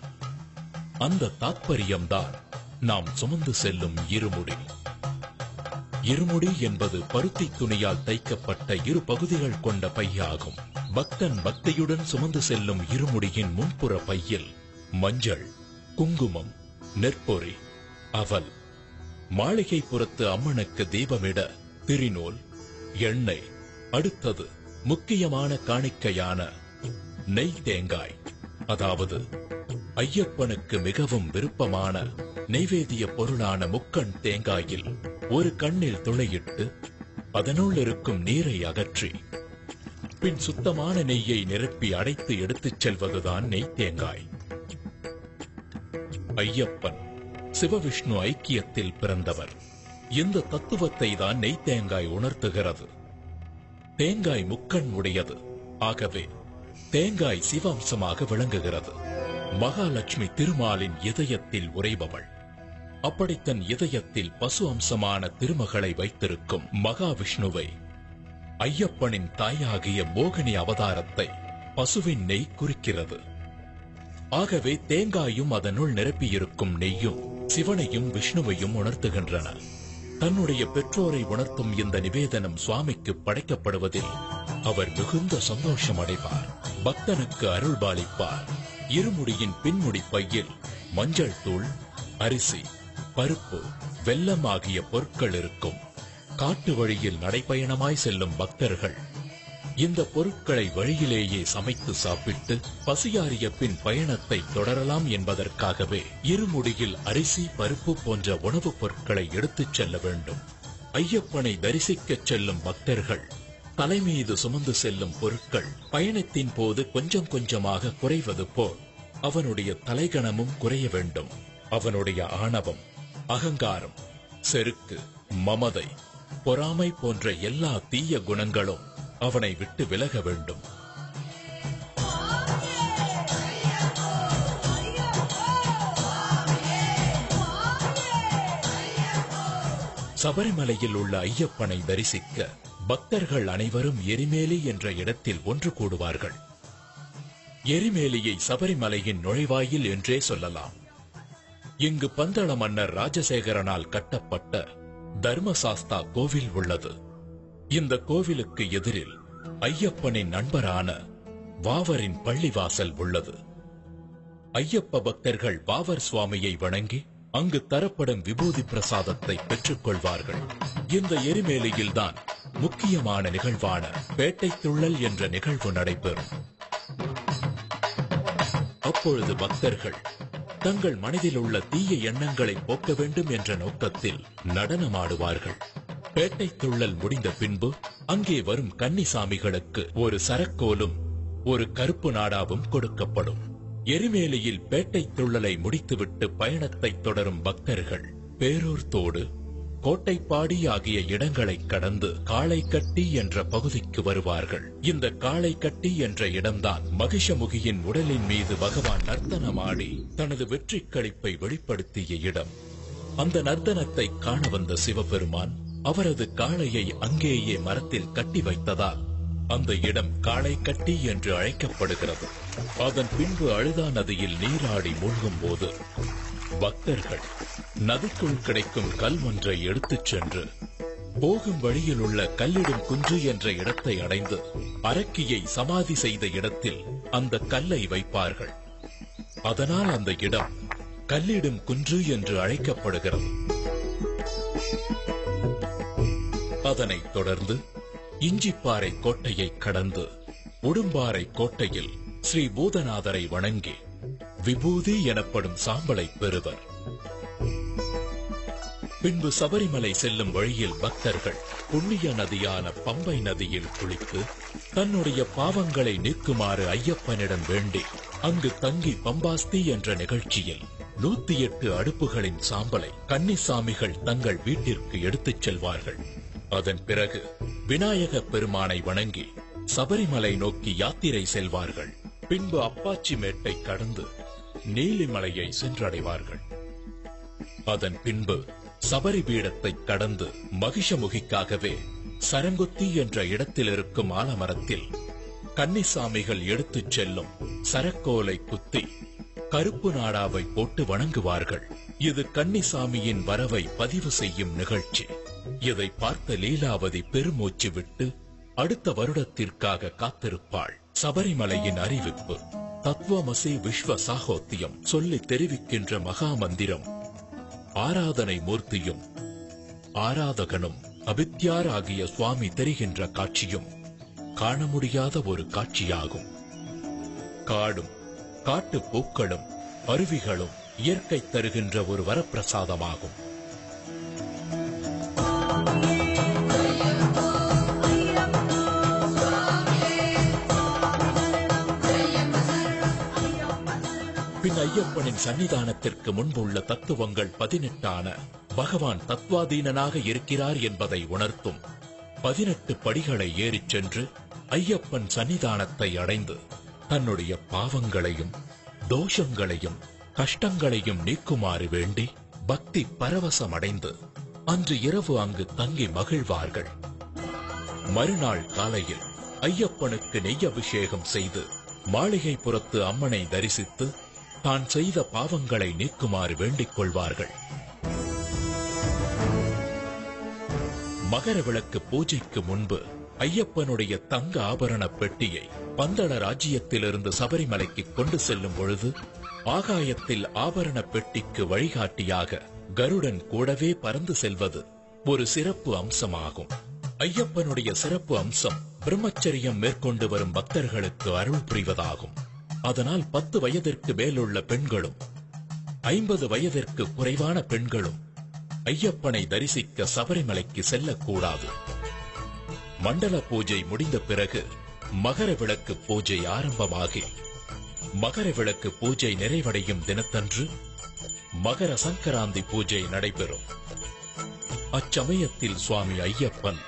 அந்த தாத்பரியம்தான் நாம் சுமந்து செல்லும் இருமுடி. இருமுடி என்பது பருத்தி துணியால் தைக்கப்பட்ட இரு பகுதிகள் கொண்ட பையாகும். பக்தன் பக்தியுடன் சுமந்து செல்லும் இருமுடியின் முன்புற பையில் மஞ்சள், குங்குமம், நெற்பொறி, அவல், மாளிகை புறத்து அம்மனுக்கு தீபமிட திரிநூல், எண்ணெய், அடுத்தது முக்கியமான காணிக்கையான நெய் தேங்காய், அதாவது ஐயப்பனுக்கு மிகவும் விருப்பமான நைவேத்திய பொருளான முக்கண் தேங்காயில் ஒரு கண்ணில் துளையிட்டு அதனுள் இருக்கும் நீரை அகற்றி பின் சுத்தமான நெய்யை நிரப்பி அடைத்து எடுத்துச் செல்வதுதான் நெய் தேங்காய். ஐயப்பன் சிவவிஷ்ணு ஐக்கியத்தில் பிறந்தவர். இந்த தத்துவத்தை தான் நெய் தேங்காய் உணர்த்துகிறது. தேங்காய் முக்கண் உடையது. ஆகவே தேங்காய் சிவாம்சமாக விளங்குகிறது. மகாலட்சுமி திருமாலின் இதயத்தில் உறைபவள். அப்படி தன் இதயத்தில் பசு அம்சமான திருமகளை வைத்திருக்கும் மகாவிஷ்ணுவை ஐயப்பனின் தாயாகிய மோகினி அவதாரத்தை பசுவின் நெய் குறிக்கிறது. ஆகவே தேங்காயும் அதனுள் நிரப்பியிருக்கும் நெய்யும் சிவனையும் விஷ்ணுவையும் உணர்த்துகின்றன. தன்னுடைய பெற்றோரை உணர்த்தும் இந்த நிவேதனம் சுவாமிக்கு படைக்கப்படுவதில் அவர் மிகுந்த சந்தோஷம் அடைவார். பக்தனுக்கு அருள்பாலிப்பார். இருமுடியின் பின்முடி பையில் மஞ்சள் தூள், அரிசி, பருப்பு, வெல்லம் ஆகிய பொருட்கள் இருக்கும். காட்டு வழியில் நடைபயணமாய் செல்லும் பக்தர்கள் இந்த பொருட்களை வழியிலேயே சமைத்து சாப்பிட்டு பசியாறிய பின் பயணத்தை தொடரலாம் என்பதற்காகவே இருமுடியில் அரிசி, பருப்பு போன்ற உணவுப் பொருட்களை எடுத்துச் செல்ல வேண்டும். ஐயப்பனை தரிசிக்கச் செல்லும் பக்தர்கள் தலைமீது சுமந்து செல்லும் பொருட்கள் பயணத்தின் போது கொஞ்சம் கொஞ்சமாக குறைவது போல் அவனுடைய தலைகணமும் குறைய வேண்டும். அவனுடைய ஆணவம், அகங்காரம், செருக்கு, மமதை, பொறாமை போன்ற எல்லா தீய குணங்களும் அவனை விட்டு விலக வேண்டும். சபரிமலையில் உள்ள ஐயப்பனை தரிசிக்க பக்தர்கள் அனைவரும் எரிமேலி என்ற இடத்தில் ஒன்று கூடுவார்கள். எரிமேலியை சபரிமலையின் நுழைவாயில் என்றே சொல்லலாம். இங்கு பந்தள மன்னர் ராஜசேகரனால் கட்டப்பட்ட தர்மசாஸ்தா கோவில் உள்ளது. இந்த கோவிலுக்கு எதிரில் ஐயப்பனின் நண்பரான வாவரின் பள்ளிவாசல் உள்ளது. ஐயப்ப பக்தர்கள் வாவர் சுவாமியை வணங்கி அங்கு தரப்படும் விபூதி பிரசாதத்தை பெற்றுக் கொள்வார்கள். இந்த எரிமேலியில்தான் முக்கியமான நிகழ்வான பேட்டை துள்ளல் என்ற நிகழ்வு நடைபெறும். அப்பொழுது பக்தர்கள் தங்கள் மனதில் உள்ள தீய எண்ணங்களை போக்க வேண்டும் என்ற நோக்கத்தில் நடனமாடுவார்கள். பேட்டை துள்ளல் முடிந்த பின்பு அங்கே வரும் கன்னிசாமிகளுக்கு ஒரு சரக்கோலும் ஒரு கருப்பு நாடாவும் கொடுக்கப்படும். எரிமேலியில் பேட்டை துள்ளலை முடித்துவிட்டு பயணத்தை தொடரும் பக்தர்கள் பேரூர் தோடு, கோட்டைப்பாடி ஆகிய இடங்களை கடந்து காளைக்கட்டி என்ற பகுதிக்கு வருவார்கள். இந்த காளைக்கட்டி என்ற இடம்தான் மகிஷமுகியின் உடலின் மீது பகவான் நர்த்தனமாடி தனது வெற்றி களிப்பை வெளிப்படுத்திய இடம். அந்த நர்த்தனத்தை காண வந்த சிவபெருமான் அவரது காளையை அங்கேயே மரத்தில் கட்டி வைத்ததால் அந்த இடம் காளைக்கட்டி என்று அழைக்கப்படுகிறது. அதன் பின்பு அழுதா நதியில் நீராடி மூழ்கும் போது பக்தர்கள் நதிக்குள் கிடைக்கும் கல் ஒன்றை எடுத்துச் சென்று போகும் வழியில் உள்ள கல்லிடும் குன்று என்ற இடத்தை அடைந்து அரக்கியை சமாதி செய்த இடத்தில் அந்த கல்லை வைப்பார்கள். அதனால் அந்த இடம் கல்லிடும் குன்று என்று அழைக்கப்படுகிறது. அதனைத் தொடர்ந்து இஞ்சிப்பாறை கோட்டையை கடந்து உடும்பாறை கோட்டையில் ஸ்ரீ பூதநாதரை வணங்கி விபூதி எனப்படும் சாம்பலை பெறுவர். பின்பு சபரிமலை செல்லும் வழியில் பக்தர்கள் புண்ணிய நதியான பம்பை நதியில் குளித்து தன்னுடைய பாவங்களை நீக்குமாறு ஐயப்பனிடம் வேண்டி அங்கு தங்கி பம்பாஸ்தி என்ற நிகழ்ச்சியில் 108 அடுப்புகளின் சாம்பலை கன்னிசாமிகள் தங்கள் வீட்டிற்கு எடுத்துச் செல்வார்கள். அதன் பிறகு விநாயக பெருமானை வணங்கி சபரிமலை நோக்கி யாத்திரை செல்வார்கள். பின்பு அப்பாச்சி மேட்டை கடந்து நீலிமலையை சென்றடைவார்கள். அதன் பின்பு சபரி பீடத்தை கடந்து மகிஷமுகிக்காகவே சரங்குத்தி என்ற இடத்தில் இருக்கும் ஆலமரத்தில் கன்னிசாமிகள் எடுத்துச் செல்லும் சரக்கோலை குத்தி கருப்பு நாடாவை போட்டு வணங்குவார்கள். இது கன்னிசாமியின் வரவை பதிவு செய்யும் நிகழ்ச்சி. இதை பார்த்த லீலாவதி பெருமூச்சு விட்டு அடுத்த வருடத்திற்காக காத்திருப்பாள். சபரிமலையின் அறிவிப்பு தத்துவமசி விஸ்வ சாகோத்தியம் சொல்லி தெரிவிக்கின்ற மகா மந்திரம் ஆராதனை மூர்த்தியும் ஆராதகனும் அபித்யாராகிய சுவாமி தெரிகின்ற காட்சியும் காண முடியாத ஒரு காட்சியாகும். காடும் காட்டு பூக்களும் அருவிகளும் இயற்கை தருகின்ற ஒரு வரப்பிரசாதமாகும். பின் ஐயப்பனின் சன்னிதானத்திற்கு முன்புள்ள தத்துவங்கள் 18 பகவான் தத்வாதீனனாக இருக்கிறார் என்பதை உணர்த்தும் 18 படிகளை ஏறிச் சென்று ஐயப்பன் சன்னிதானத்தை அடைந்து தன்னுடைய பாவங்களையும் தோஷங்களையும் கஷ்டங்களையும் நீக்குமாறு வேண்டி பக்தி பரவசமடைந்து அன்று இரவு அங்கு தங்கி மகிழ்வார்கள். மறுநாள் காலையில் ஐயப்பனுக்கு நெய் அபிஷேகம் செய்து மாளிகைப்புறத்து அம்மனை தரிசித்து தான் செய்த பாவங்களை நீக்குமாறு வேண்டிக் கொள்வார்கள். மகர விளக்கு பூஜைக்கு முன்பு ஐயப்பனுடைய தங்க ஆபரண பெட்டியை பந்தள ராஜ்யத்திலிருந்து சபரிமலைக்கு கொண்டு செல்லும் பொழுது ஆகாயத்தில் ஆபரண பெட்டிக்கு வழிகாட்டியாக கருடன் கூடவே பறந்து செல்வது ஒரு சிறப்பு அம்சமாகும். ஐயப்பனுடைய சிறப்பு அம்சம் பிரம்மச்சரியம் மேற்கொண்டு வரும் பக்தர்களுக்கு அருள் புரிவதாகும். அதனால் 10 வயதிற்கு மேலுள்ள பெண்களும் 50 வயதிற்கு குறைவான பெண்களும் ஐயப்பனை தரிசிக்க சபரிமலைக்கு செல்லக்கூடாது. மண்டல பூஜை முடிந்த பிறகு மகர விளக்கு பூஜை ஆரம்பமாகி மகர விளக்கு பூஜை நிறைவடையும் தினத்தன்று மகர சங்கராந்தி பூஜை நடைபெறும். அச்சமயத்தில் சுவாமி ஐயப்பன்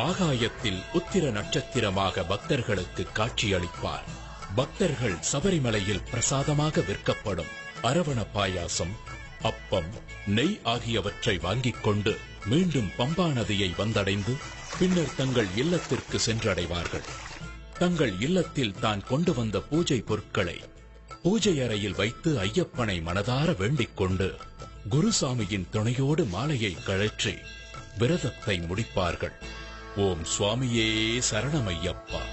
ஆகாயத்தில் உத்திர நட்சத்திரமாக பக்தர்களுக்கு காட்சியளிப்பார். பக்தர்கள் சபரிமலையில் பிரசாதமாக விற்கப்படும் அரவண பாயாசம், அப்பம், நெய் ஆகியவற்றை வாங்கிக் கொண்டு மீண்டும் பம்பா நதியை வந்தடைந்து பின்னர் தங்கள் இல்லத்திற்கு சென்றடைவார்கள். தங்கள் இல்லத்தில் தான் கொண்டு வந்த பூஜை பொருட்களை பூஜை அறையில் வைத்து ஐயப்பனை மனதார வேண்டிக் கொண்டு குருசாமியின் துணையோடு மாலையை கழற்றி விரதத்தை முடிப்பார்கள். ஓம் சுவாமியே சரணமையப்பா.